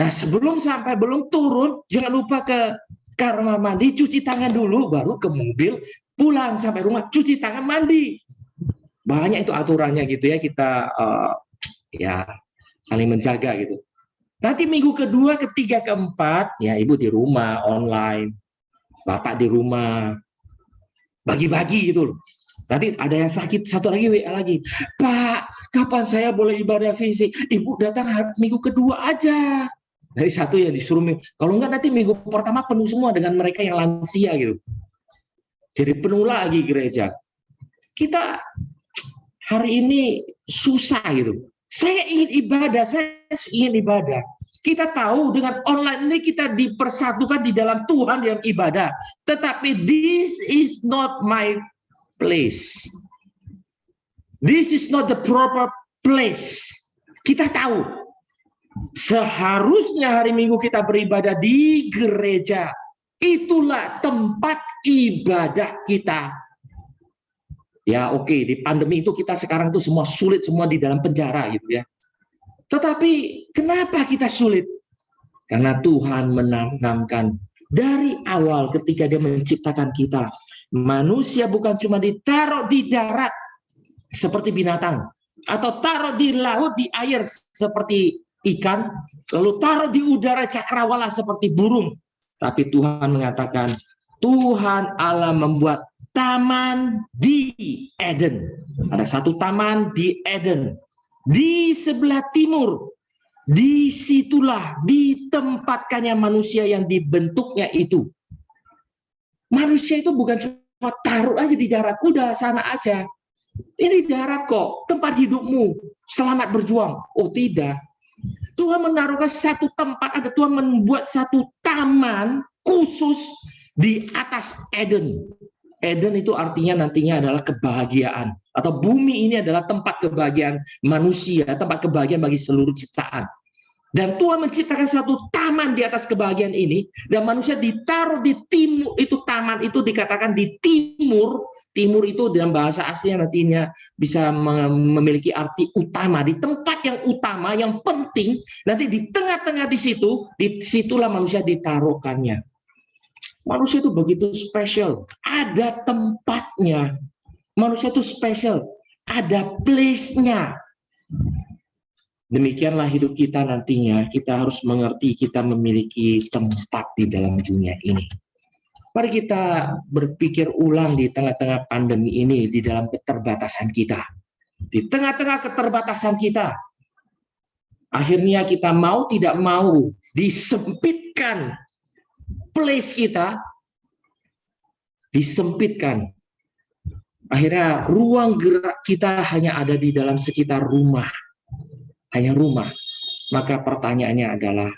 Nah sebelum belum turun, jangan lupa ke kamar mandi, cuci tangan dulu, baru ke mobil, pulang sampai rumah, cuci tangan, mandi. Banyak itu aturannya gitu ya, kita ya saling menjaga gitu. Nanti minggu kedua, ketiga, keempat, ya ibu di rumah, online, bapak di rumah, bagi-bagi gitu loh. Nanti ada yang sakit, satu lagi WA lagi, Pak, kapan saya boleh ibadah fisik? Ibu datang minggu kedua aja. Dari satu yang disuruh, kalau enggak nanti minggu pertama penuh semua dengan mereka yang lansia gitu. Jadi penuh lagi gereja. Kita hari ini susah gitu. Saya ingin ibadah. Kita tahu dengan online ini kita dipersatukan di dalam Tuhan yang ibadah. Tetapi this is not my place. This is not the proper place. Kita tahu seharusnya hari Minggu kita beribadah di gereja. Itulah tempat ibadah kita. Ya oke, di pandemi itu kita sekarang tuh semua sulit, semua di dalam penjara gitu ya. Tetapi kenapa kita sulit? Karena Tuhan menanamkan dari awal ketika Dia menciptakan kita. Manusia bukan cuma ditaruh di darat seperti binatang, atau taruh di laut, di air seperti ikan, lalu taruh di udara cakrawala seperti burung. Tapi Tuhan mengatakan, Tuhan Allah membuat taman di Eden. Ada satu taman di Eden. Di sebelah timur. Disitulah ditempatkannya manusia yang dibentuknya itu. Manusia itu bukan cuma taruh aja di darat. Udah sana aja. Ini darat kok. Tempat hidupmu. Selamat berjuang. Oh tidak. Tuhan menaruhkan satu tempat. Ada Tuhan membuat satu taman khusus di atas Eden. Eden itu artinya nantinya adalah kebahagiaan. Atau bumi ini adalah tempat kebahagiaan manusia, tempat kebahagiaan bagi seluruh ciptaan. Dan Tuhan menciptakan satu taman di atas kebahagiaan ini, dan manusia ditaruh di timur, itu taman itu dikatakan di timur. Timur itu dalam bahasa aslinya nantinya bisa memiliki arti utama, di tempat yang utama, yang penting, nanti di tengah-tengah di situ, disitulah manusia ditaruhkannya. Manusia itu begitu spesial, ada tempatnya. Manusia itu spesial, ada place-nya. Demikianlah hidup kita nantinya, kita harus mengerti kita memiliki tempat di dalam dunia ini. Mari kita berpikir ulang di tengah-tengah pandemi ini, di dalam keterbatasan kita. Di tengah-tengah keterbatasan kita, akhirnya kita mau tidak mau disempitkan place kita, disempitkan. Akhirnya ruang gerak kita hanya ada di dalam sekitar rumah. Hanya rumah. Maka pertanyaannya adalah,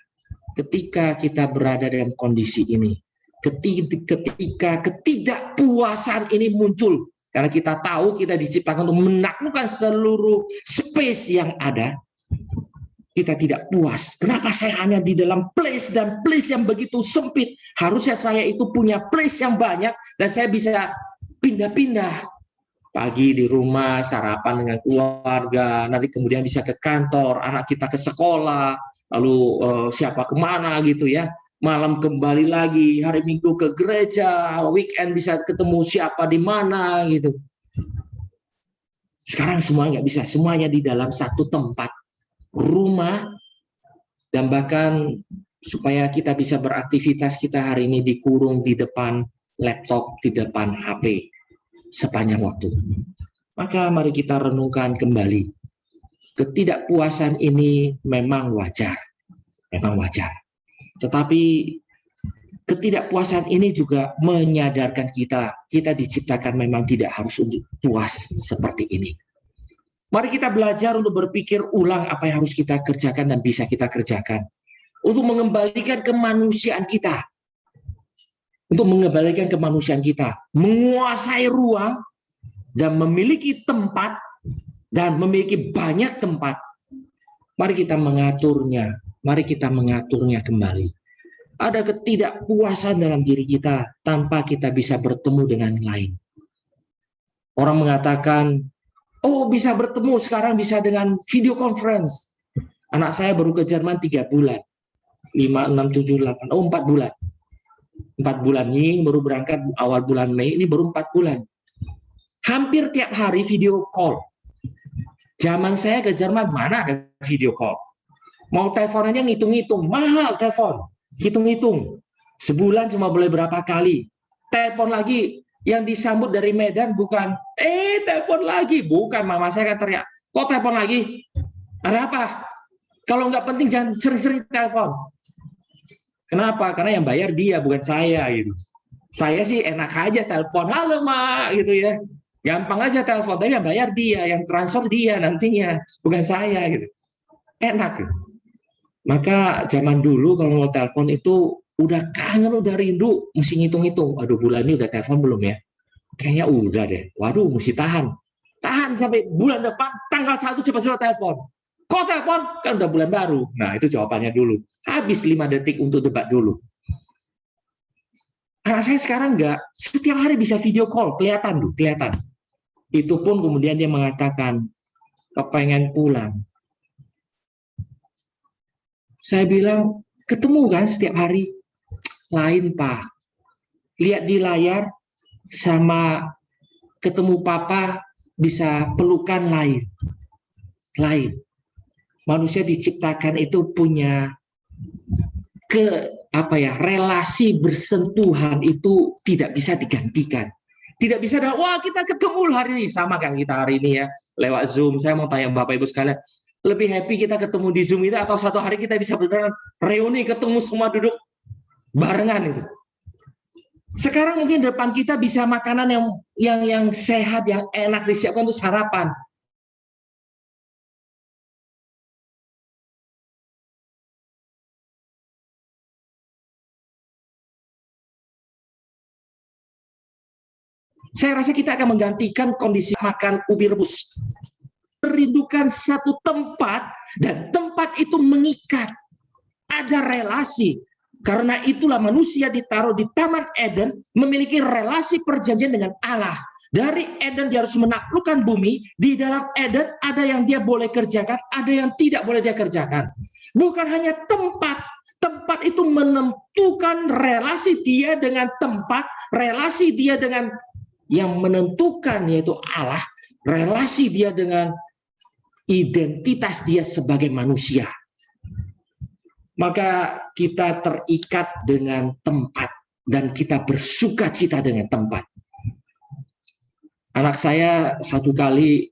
ketika kita berada dalam kondisi ini, ketika ketidakpuasan ini muncul, karena kita tahu kita diciptakan untuk menaklukkan seluruh space yang ada, kita tidak puas. Kenapa saya hanya di dalam place, dan place yang begitu sempit? Harusnya saya itu punya place yang banyak dan saya bisa pindah-pindah. Pagi di rumah, sarapan dengan keluarga, nanti kemudian bisa ke kantor, anak kita ke sekolah, lalu siapa kemana gitu ya. Malam kembali lagi, hari Minggu ke gereja, weekend bisa ketemu siapa di mana gitu. Sekarang semua nggak bisa, semuanya di dalam satu tempat. Rumah, dan bahkan supaya kita bisa beraktivitas, kita hari ini dikurung di depan laptop, di depan HP sepanjang waktu. Maka mari kita renungkan kembali. Ketidakpuasan ini memang wajar. Tetapi ketidakpuasan ini juga menyadarkan kita diciptakan memang tidak harus untuk puas seperti ini. Mari kita belajar untuk berpikir ulang apa yang harus kita kerjakan dan bisa kita kerjakan. Untuk mengembalikan kemanusiaan kita. Menguasai ruang dan memiliki tempat dan memiliki banyak tempat. Mari kita mengaturnya kembali. Ada ketidakpuasan dalam diri kita tanpa kita bisa bertemu dengan lain. Orang mengatakan, oh bisa bertemu sekarang bisa dengan video conference. Anak saya baru ke Jerman 3 bulan. 5, 6, 7, 8, 4 bulan. 4 bulan ini baru berangkat awal bulan Mei, ini baru 4 bulan. Hampir tiap hari video call. Zaman saya ke Jerman, mana ada video call? Mau teleponnya ngitung-ngitung, mahal telepon. Hitung-hitung. Sebulan cuma boleh berapa kali. Telepon lagi, yang disambut dari Medan bukan, telepon lagi. Bukan, mama saya kan teriak, kok telepon lagi? Ada apa? Kalau nggak penting jangan sering-sering telepon. Kenapa? Karena yang bayar dia, bukan saya gitu. Saya sih enak aja telepon, halo mak, gitu ya. Gampang aja telepon, tapi yang bayar dia, yang transfer dia nantinya, bukan saya gitu. Enak gitu. Maka zaman dulu kalau mau telepon itu udah kangen, udah rindu, mesti ngitung-ngitung. Aduh, bulan ini udah telepon belum ya? Kayaknya udah deh. Waduh, mesti tahan. Tahan sampai bulan depan, tanggal 1 cepat-cepat telepon. Kok telepon? Kan udah bulan baru. Nah, itu jawabannya dulu. Habis 5 detik untuk debat dulu. Anak saya sekarang enggak. Setiap hari bisa video call. Kelihatan tuh, kelihatan. Itu pun kemudian dia mengatakan, kepengen pulang. Saya bilang, ketemu kan setiap hari? Lain, Pak. Lihat di layar, sama ketemu Papa bisa pelukan lain. Lain. Manusia diciptakan itu punya relasi bersentuhan itu tidak bisa digantikan. Tidak bisa, wah kita ketemu hari ini. Sama kan kita hari ini ya, lewat Zoom. Saya mau tanya Bapak Ibu sekalian, lebih happy kita ketemu di Zoom itu atau satu hari kita bisa beneran reuni, ketemu semua duduk barengan itu. Sekarang mungkin depan kita bisa makanan yang sehat, yang enak disiapkan untuk sarapan. Saya rasa kita akan menggantikan kondisi makan ubi rebus. Merindukan satu tempat, dan tempat itu mengikat. Ada relasi. Karena itulah manusia ditaruh di Taman Eden, memiliki relasi perjanjian dengan Allah. Dari Eden dia harus menaklukkan bumi. Di dalam Eden ada yang dia boleh kerjakan, ada yang tidak boleh dia kerjakan. Bukan hanya tempat. Tempat itu menentukan relasi dia dengan tempat, relasi dia dengan yang menentukan yaitu Allah, relasi dia dengan identitas dia sebagai manusia. Maka kita terikat dengan tempat dan kita bersuka cita dengan tempat. Anak saya satu kali,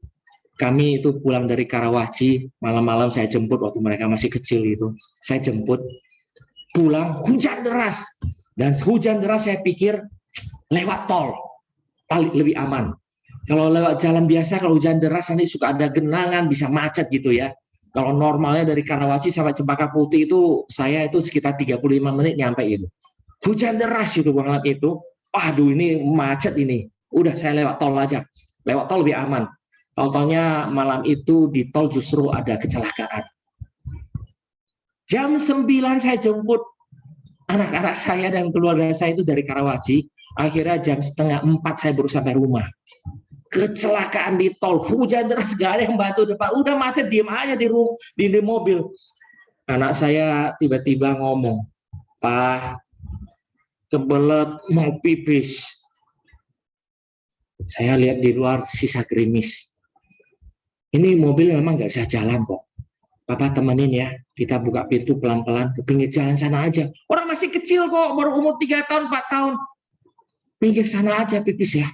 kami itu pulang dari Karawaci, malam-malam saya jemput waktu mereka masih kecil itu. Saya jemput, pulang hujan deras. Dan hujan deras saya pikir lewat tol, paling lebih aman. Kalau lewat jalan biasa, kalau hujan deras nanti suka ada genangan, bisa macet gitu ya. Kalau normalnya dari Karawaci sampai Cempaka Putih itu, saya itu sekitar 35 menit nyampe itu. Hujan deras itu banget itu. Waduh, ini macet ini. Udah saya lewat tol aja. Lewat tol lebih aman. Tol-tolnya malam itu di tol justru ada kecelakaan. Jam 9 saya jemput anak-anak saya dan keluarga saya itu dari Karawaci. Akhirnya jam 3:30 saya baru sampai rumah. Kecelakaan di tol, hujan deras, gak ada yang bantu depan, udah macet, diem aja di mobil. Anak saya tiba-tiba ngomong, Pak, kebelet mau pipis. Saya lihat di luar sisa gerimis. Ini mobil memang nggak bisa jalan kok. Papa temenin ya, kita buka pintu pelan-pelan ke pinggir jalan sana aja. Orang masih kecil kok, baru umur 3 tahun, 4 tahun. Pinggir sana aja pipis ya.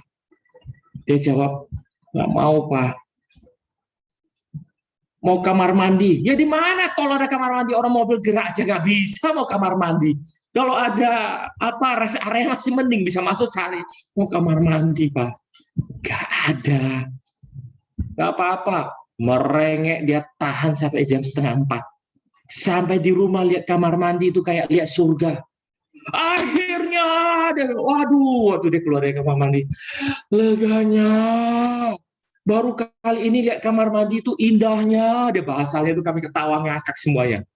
Dia jawab, nggak mau Pak. Mau kamar mandi. Ya di mana tol ada kamar mandi? Orang mobil gerak aja nggak bisa mau kamar mandi. Kalau ada rest area masih mending bisa masuk cari. Mau kamar mandi Pak. Nggak ada. Nggak apa-apa. Merengek dia tahan sampai jam 3:30. Sampai di rumah lihat kamar mandi itu kayak lihat surga. Akhirnya, waktu dia keluar dari kamar mandi, leganya. Baru kali ini lihat kamar mandi itu indahnya, dia bahasanya itu kami ketawa ngakak semuanya.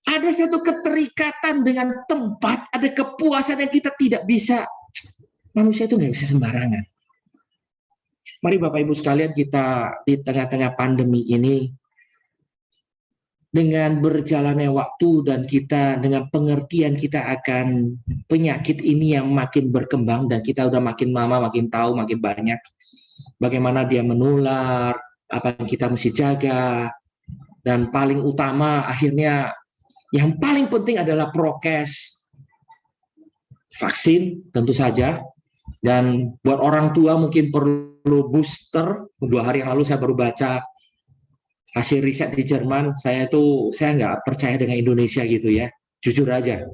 Ada satu keterikatan dengan tempat, ada kepuasan yang kita tidak bisa. Manusia itu nggak bisa sembarangan. Mari Bapak Ibu sekalian, kita di tengah-tengah pandemi ini dengan berjalannya waktu dan kita dengan pengertian kita akan penyakit ini yang makin berkembang dan kita udah makin lama makin tahu makin banyak bagaimana dia menular, apa yang kita mesti jaga, dan paling utama akhirnya yang paling penting adalah prokes, vaksin tentu saja, dan buat orang tua mungkin perlu booster. 2 hari yang lalu saya baru baca hasil riset di Jerman. Saya nggak percaya dengan Indonesia gitu ya, jujur aja.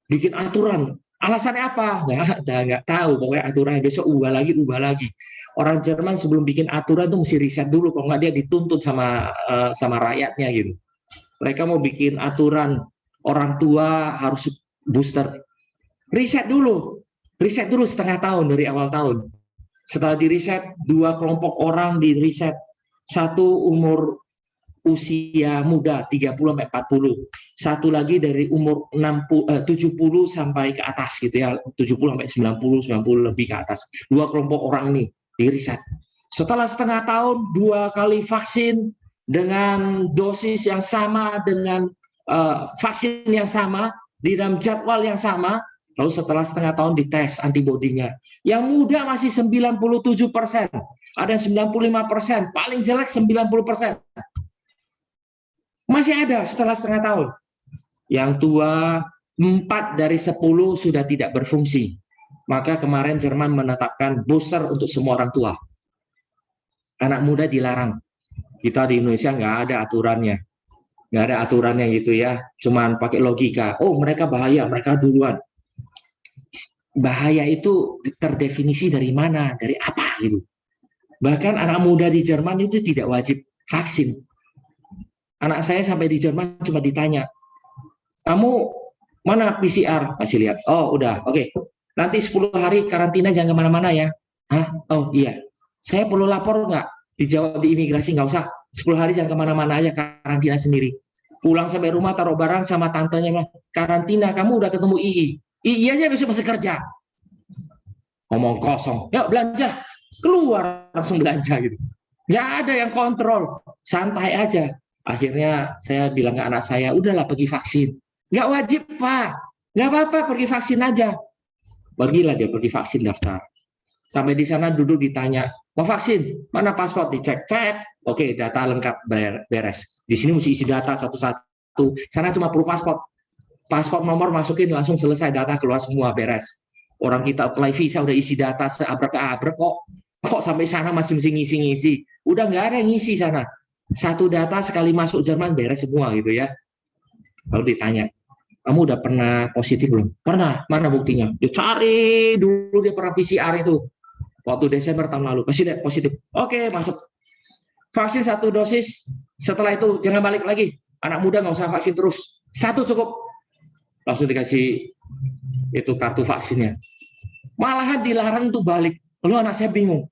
Bikin aturan, alasannya apa? Nggak tahu. Pokoknya aturan besok ubah lagi. Orang Jerman sebelum bikin aturan tuh mesti riset dulu, kalau nggak dia dituntut sama rakyatnya gitu. Mereka mau bikin aturan orang tua harus booster, riset dulu setengah tahun dari awal tahun. Setelah diriset, 2 kelompok orang diriset, satu umur usia muda 30-40, satu lagi dari umur 70 sampai ke atas gitu ya, 70-90 lebih ke atas. 2 kelompok orang ini diriset. Setelah setengah tahun, 2 kali vaksin dengan dosis yang sama, dengan vaksin yang sama di dalam jadwal yang sama. Lalu setelah setengah tahun dites antibodinya. Yang muda masih 97%, ada 95%, paling jelek 90%. Masih ada setelah setengah tahun. Yang tua 4 dari 10 sudah tidak berfungsi. Maka kemarin Jerman menetapkan booster untuk semua orang tua. Anak muda dilarang. Kita di Indonesia nggak ada aturannya. Nggak ada aturannya gitu ya. Cuman pakai logika. Oh, mereka bahaya, mereka duluan. Bahaya itu terdefinisi dari mana, dari apa gitu. Bahkan anak muda di Jerman itu tidak wajib vaksin. Anak saya sampai di Jerman cuma ditanya, kamu mana PCR? Kasih lihat. Oh udah, oke. Nanti 10 hari karantina, jangan kemana-mana ya. Hah? Oh iya. Saya perlu lapor nggak? Dijawab di imigrasi, nggak usah. 10 hari jangan kemana-mana aja, karantina sendiri. Pulang sampai rumah, taruh barang sama tantenya, karantina, kamu udah ketemu II. II aja besok masih kerja. Ngomong kosong. Yuk belanja. Keluar langsung belanja gitu. Nggak ada yang kontrol. Santai aja. Akhirnya saya bilang ke anak saya, udahlah pergi vaksin. Nggak wajib, Pak. Nggak apa-apa, pergi vaksin aja. Pergilah dia pergi vaksin, daftar. Sampai di sana duduk ditanya, mau vaksin? Mana paspor? Dicek. Cek. Oke, data lengkap, beres. Di sini mesti isi data satu-satu. Sana cuma perlu paspor. Paspor nomor masukin, langsung selesai, data keluar semua, beres. Orang kita apply visa udah isi data seabrek-abrek kok sampai sana masih mesti ngisi-ngisi. Udah nggak ada yang ngisi sana. Satu data sekali masuk Jerman beres semua gitu ya. Lalu ditanya, kamu udah pernah positif belum? Pernah. Mana buktinya? Dia cari dulu, dia pernah PCR itu. Waktu Desember tahun lalu. Positif. Oke, masuk. Vaksin 1 dosis. Setelah itu jangan balik lagi. Anak muda nggak usah vaksin terus. 1 cukup. Langsung dikasih itu kartu vaksinnya. Malahan dilarang untuk balik. Lalu anak saya bingung.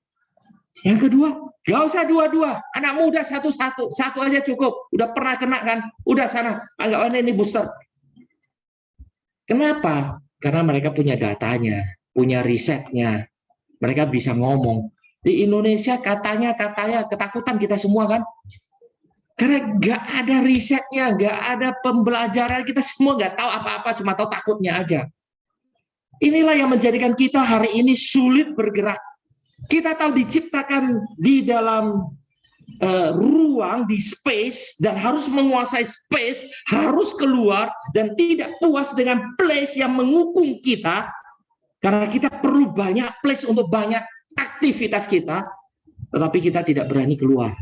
Yang kedua, nggak usah 2-2. Anak muda 1-1. 1 aja cukup. Udah pernah kena kan? Udah sana. Anggap ini booster. Kenapa? Karena mereka punya datanya, punya risetnya. Mereka bisa ngomong. Di Indonesia katanya ketakutan kita semua kan? Karena nggak ada risetnya, nggak ada pembelajaran. Kita semua nggak tahu apa-apa, cuma tahu takutnya aja. Inilah yang menjadikan kita hari ini sulit bergerak. Kita tahu diciptakan di dalam ruang, di space, dan harus menguasai space, harus keluar, dan tidak puas dengan place yang mengukung kita, karena kita perlu banyak place untuk banyak aktivitas kita, tetapi kita tidak berani keluar.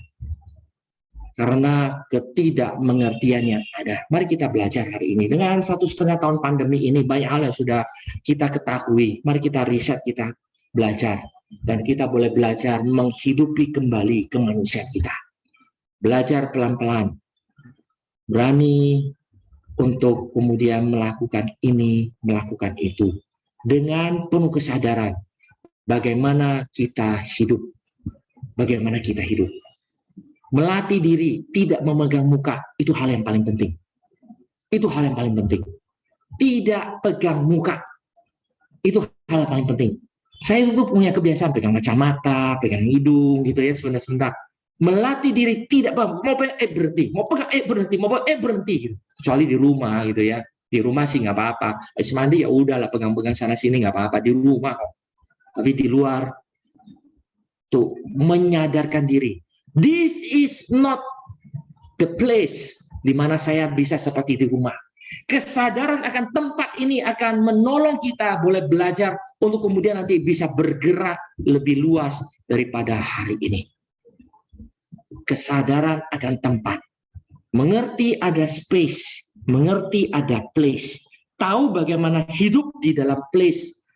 Karena ketidakmengertiannya ada. Mari kita belajar hari ini. Dengan 1,5 tahun pandemi ini, banyak hal yang sudah kita ketahui. Mari kita riset, kita belajar. Dan kita boleh belajar menghidupi kembali kemanusiaan kita. Belajar pelan-pelan. Berani untuk kemudian melakukan ini, melakukan itu. Dengan penuh kesadaran. Bagaimana kita hidup. Bagaimana kita hidup. Melatih diri, tidak memegang muka, itu hal yang paling penting. Itu hal yang paling penting. Tidak pegang muka, itu hal yang paling penting. Saya itu punya kebiasaan pegang kacamata, pegang hidung, gitu ya, sebentar-sebentar. Melatih diri tidak mau pegang berhenti, mau pegang berhenti, mau pegang berhenti gitu. Kecuali di rumah gitu ya. Di rumah sih nggak apa-apa. Habis mandi ya udahlah pegang-pegang sana sini nggak apa-apa di rumah. Tapi di luar tuh menyadarkan diri. This is not the place di mana saya bisa seperti di rumah. Kesadaran akan tempat ini akan menolong kita boleh belajar untuk kemudian nanti bisa bergerak lebih luas daripada hari ini. Kesadaran akan tempat. Mengerti ada space, mengerti ada place. Tahu bagaimana hidup di dalam place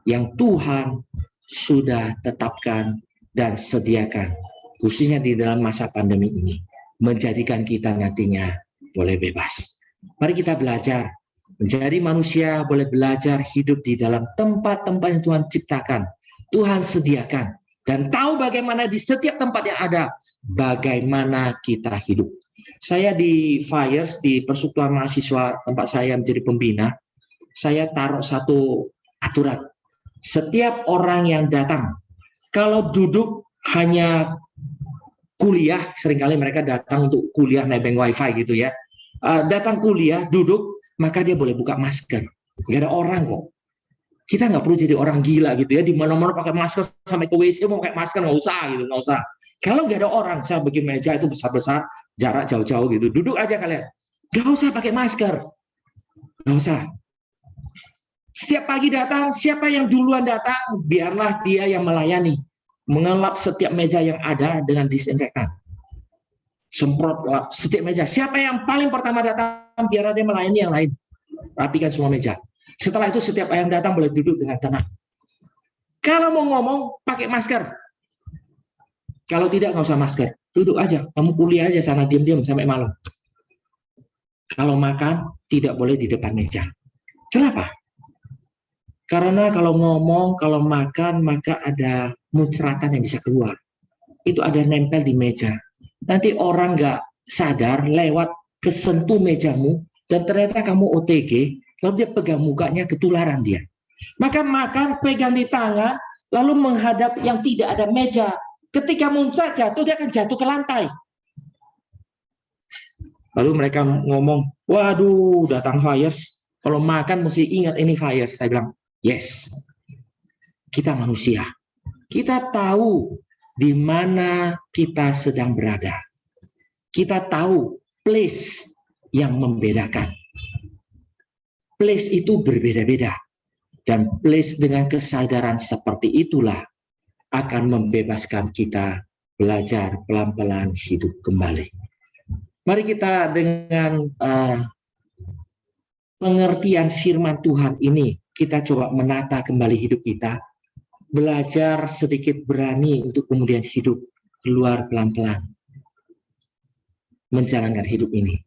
yang Tuhan sudah tetapkan dan sediakan. Khususnya di dalam masa pandemi ini. Menjadikan kita nantinya boleh bebas. Mari kita belajar. Menjadi manusia boleh belajar hidup di dalam tempat-tempat yang Tuhan ciptakan. Tuhan sediakan. Dan tahu bagaimana di setiap tempat yang ada, bagaimana kita hidup. Saya di FIRES, di Persekutuan Mahasiswa tempat saya menjadi pembina, saya taruh satu aturan. Setiap orang yang datang, kalau duduk hanya kuliah, seringkali mereka datang untuk kuliah nebeng wifi gitu ya. Datang kuliah, duduk, maka dia boleh buka masker. Nggak ada orang kok. Kita nggak perlu jadi orang gila gitu ya, di mana-mana pakai masker, sampai ke WC mau pakai masker, nggak usah gitu, nggak usah. Kalau nggak ada orang, saya bikin meja itu besar-besar, jarak jauh-jauh gitu, duduk aja kalian. Nggak usah pakai masker, nggak usah. Setiap pagi datang, siapa yang duluan datang, biarlah dia yang melayani. Mengelap setiap meja yang ada dengan disinfektan. Semprot setiap meja. Siapa yang paling pertama datang, biarlah dia melayani yang lain. Rapikan semua meja. Setelah itu setiap yang datang boleh duduk dengan tenang. Kalau mau ngomong, pakai masker. Kalau tidak, nggak usah masker. Duduk aja. Kamu kuliah aja sana, diam-diam sampai malam. Kalau makan, tidak boleh di depan meja. Kenapa? Karena kalau ngomong, kalau makan, maka ada muncratan yang bisa keluar. Itu ada nempel di meja. Nanti orang nggak sadar, lewat kesentuh mejamu, dan ternyata kamu OTG, lalu dia pegang mukanya, ketularan dia. Maka makan, pegang di tangan, lalu menghadap yang tidak ada meja. Ketika muncrat jatuh, dia akan jatuh ke lantai. Lalu mereka ngomong, waduh, datang FIRES. Kalau makan mesti ingat ini FIRES. Saya bilang, yes. Kita manusia. Kita tahu di mana kita sedang berada. Kita tahu place yang membedakan. Place itu berbeda-beda. Dan place dengan kesadaran seperti itulah akan membebaskan kita belajar pelan-pelan hidup kembali. Mari kita dengan pengertian firman Tuhan ini, kita coba menata kembali hidup kita. Belajar sedikit berani untuk kemudian hidup keluar pelan-pelan. Menjalankan hidup ini.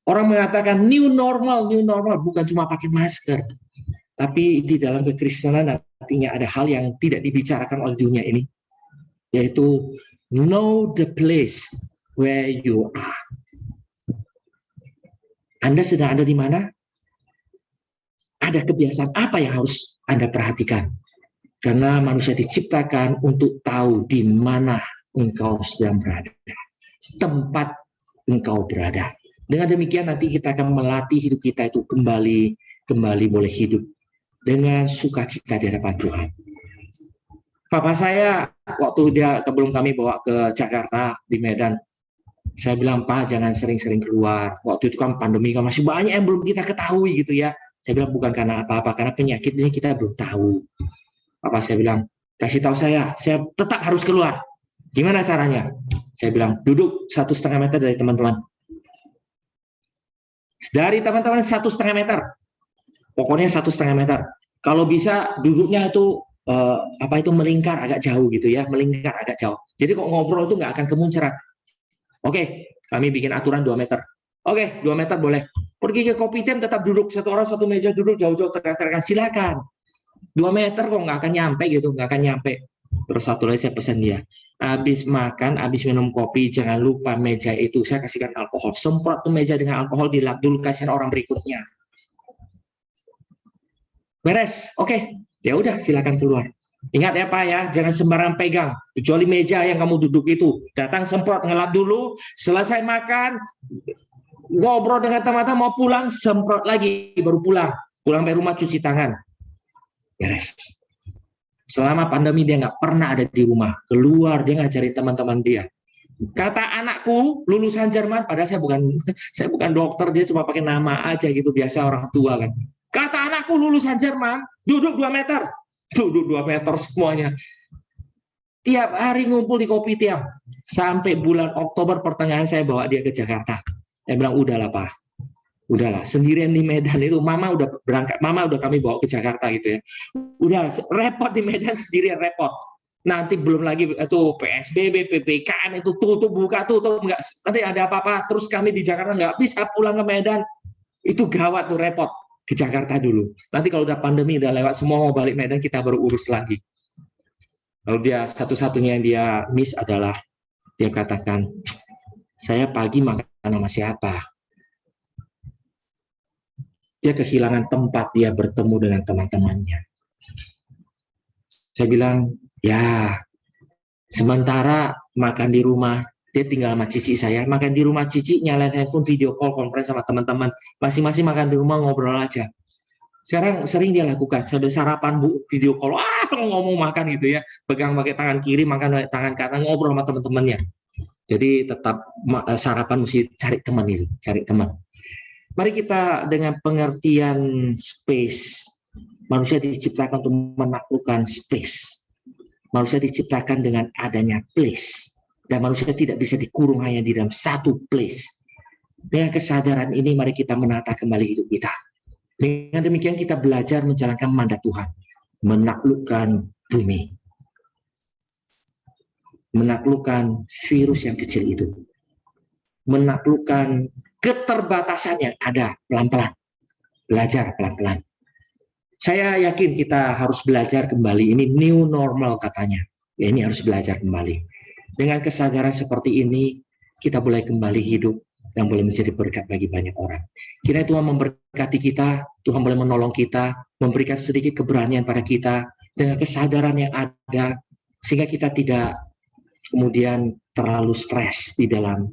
Orang mengatakan new normal bukan cuma pakai masker. Tapi di dalam kekristenan artinya ada hal yang tidak dibicarakan oleh dunia ini. Yaitu know the place where you are. Anda sedang ada di mana? Ada kebiasaan apa yang harus Anda perhatikan? Karena manusia diciptakan untuk tahu di mana engkau sedang berada. Tempat engkau berada. Dengan demikian nanti kita akan melatih hidup kita itu kembali boleh hidup dengan sukacita di hadapan Tuhan. Papa saya waktu sebelum kami bawa ke Jakarta di Medan, saya bilang, Pak, jangan sering-sering keluar. Waktu itu kan pandemi kan masih banyak yang belum kita ketahui gitu ya. Saya bilang bukan karena apa-apa, karena penyakit ini kita belum tahu. Papa saya bilang, kasih tahu saya tetap harus keluar. Gimana caranya? Saya bilang, duduk 1,5 meter dari teman-teman. Dari teman-teman 1,5 meter. Pokoknya 1,5 meter. Kalau bisa duduknya itu melingkar agak jauh gitu ya, melingkar agak jauh. Jadi kok ngobrol itu nggak akan kemuncerat. Oke, kami bikin aturan 2 meter. Oke, 2 meter boleh. Pergi ke kopi time tetap duduk, satu orang satu meja duduk jauh-jauh teriak-teriakan, silakan. 2 meter kok nggak akan nyampe gitu, nggak akan nyampe. Terus satu lagi saya pesan dia, habis makan, habis minum kopi, jangan lupa meja itu saya kasihkan alkohol. Semprot tuh meja dengan alkohol, dilap dulu, kasihan orang berikutnya. Beres, oke, ya udah silakan keluar. Ingat ya Pak ya, jangan sembarangan pegang. Kecuali meja yang kamu duduk itu. Datang semprot, ngelap dulu. Selesai makan, ngobrol dengan teman-teman, mau pulang, semprot lagi, baru pulang. Pulang sampai rumah, cuci tangan. Beres. Selama pandemi dia nggak pernah ada di rumah. Keluar, dia ngajari teman-teman dia. Kata anakku, lulusan Jerman, padahal saya bukan dokter, dia cuma pakai nama aja gitu, biasa orang tua kan. Kata anakku lulusan Jerman, duduk 2 meter. Duduk 2 meter semuanya. Tiap hari ngumpul di Kopitiam. Sampai bulan Oktober pertengahan saya bawa dia ke Jakarta. Saya bilang, udahlah Pak. Udahlah, sendirian di Medan itu, Mama udah berangkat, Mama udah kami bawa ke Jakarta gitu ya. Udah, repot di Medan sendirian, repot. Nanti belum lagi itu PSBB, PPKM itu tutup, buka, tutup. Enggak, nanti ada apa-apa, terus kami di Jakarta nggak bisa pulang ke Medan. Itu gawat tuh, repot. Ke Jakarta dulu. Nanti kalau udah pandemi, udah lewat semua, mau balik Medan, kita baru urus lagi. Lalu dia, satu-satunya yang dia miss adalah, dia katakan, saya pagi makan sama siapa? Dia kehilangan tempat dia bertemu dengan teman-temannya. Saya bilang, ya, sementara makan di rumah, dia tinggal sama cici saya, makan di rumah cici, nyalain handphone, video call, conference sama teman-teman, masing-masing makan di rumah, ngobrol aja. Sekarang sering dia lakukan, sampai sarapan Bu, video call, ngomong makan gitu ya, pegang pakai tangan kiri, makan pakai tangan kanan, ngobrol sama teman-temannya. Jadi tetap sarapan mesti cari teman itu, cari teman. Mari kita dengan pengertian space, manusia diciptakan untuk menaklukkan space. Manusia diciptakan dengan adanya place. Dan manusia tidak bisa dikurung hanya di dalam satu place. Dengan kesadaran ini mari kita menata kembali hidup kita. Dengan demikian kita belajar menjalankan mandat Tuhan. Menaklukkan bumi. Menaklukkan virus yang kecil itu. Menaklukkan keterbatasan yang ada pelan-pelan. Belajar pelan-pelan. Saya yakin kita harus belajar kembali. Ini new normal katanya. Ya, ini harus belajar kembali. Dengan kesadaran seperti ini, kita boleh kembali hidup dan boleh menjadi berkat bagi banyak orang. Kiranya Tuhan memberkati kita, Tuhan boleh menolong kita, memberikan sedikit keberanian pada kita, dengan kesadaran yang ada, sehingga kita tidak kemudian terlalu stres di dalam,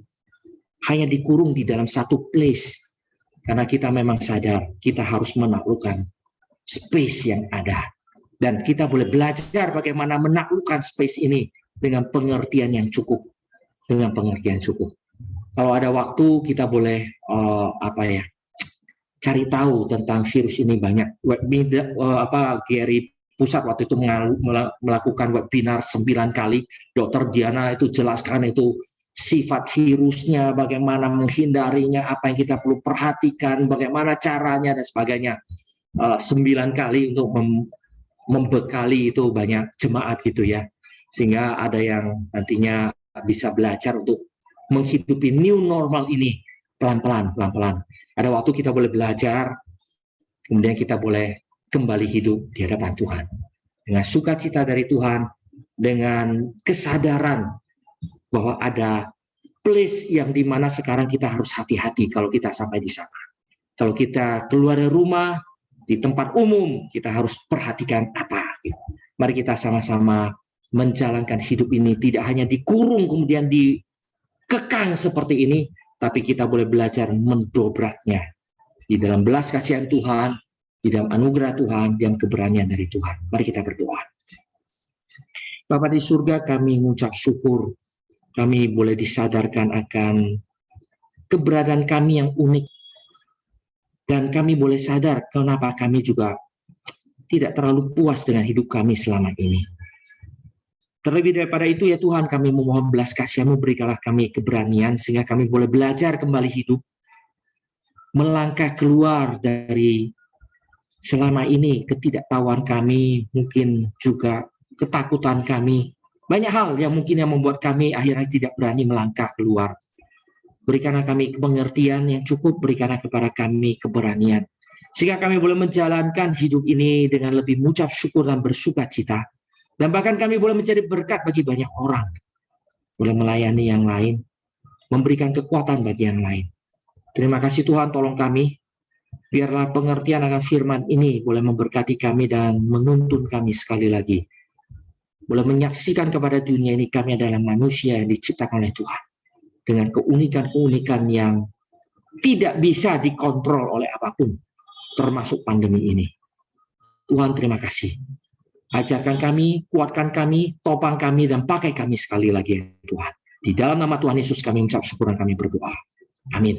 hanya dikurung di dalam satu place. Karena kita memang sadar, kita harus menaklukkan space yang ada. Dan kita boleh belajar bagaimana menaklukkan space ini dengan pengertian yang cukup. Dengan pengertian cukup. Kalau ada waktu, kita boleh cari tahu tentang virus ini banyak. Gary Pusat waktu itu melakukan webinar 9 kali. Dokter Diana itu jelaskan itu sifat virusnya, bagaimana menghindarinya, apa yang kita perlu perhatikan, bagaimana caranya dan sebagainya. 9 kali untuk membekali itu banyak jemaat gitu ya, sehingga ada yang nantinya bisa belajar untuk menghidupi new normal ini pelan-pelan. Ada waktu kita boleh belajar, kemudian kita boleh kembali hidup di hadapan Tuhan dengan sukacita dari Tuhan, dengan kesadaran bahwa ada place yang dimana sekarang kita harus hati-hati kalau kita sampai di sana. Kalau kita keluar dari rumah, di tempat umum, kita harus perhatikan apa. Gitu. Mari kita sama-sama menjalankan hidup ini, tidak hanya dikurung kemudian dikekang seperti ini, tapi kita boleh belajar mendobraknya di dalam belas kasihan Tuhan, di dalam anugerah Tuhan, di dalam keberanian dari Tuhan. Mari kita berdoa. Bapa di surga, kami mengucap syukur, kami boleh disadarkan akan keberadaan kami yang unik, dan kami boleh sadar kenapa kami juga tidak terlalu puas dengan hidup kami selama ini. Terlebih daripada itu ya Tuhan, kami memohon belas kasih-Mu, berikanlah kami keberanian sehingga kami boleh belajar kembali hidup, melangkah keluar dari selama ini ketidaktahuan kami, mungkin juga ketakutan kami. Banyak hal yang mungkin yang membuat kami akhirnya tidak berani melangkah keluar. Berikanlah kami pengertian yang cukup, berikanlah kepada kami keberanian. Sehingga kami boleh menjalankan hidup ini dengan lebih mengucap syukur dan bersuka cita. Dan bahkan kami boleh menjadi berkat bagi banyak orang. Boleh melayani yang lain, memberikan kekuatan bagi yang lain. Terima kasih Tuhan, tolong kami. Biarlah pengertian akan firman ini boleh memberkati kami dan menuntun kami sekali lagi boleh menyaksikan kepada dunia ini kami adalah manusia yang diciptakan oleh Tuhan dengan keunikan-keunikan yang tidak bisa dikontrol oleh apapun, termasuk pandemi ini. Tuhan, terima kasih. Ajarkan kami, kuatkan kami, topang kami, dan pakai kami sekali lagi, Tuhan. Di dalam nama Tuhan Yesus kami mengucap syukur dan kami berdoa. Amin.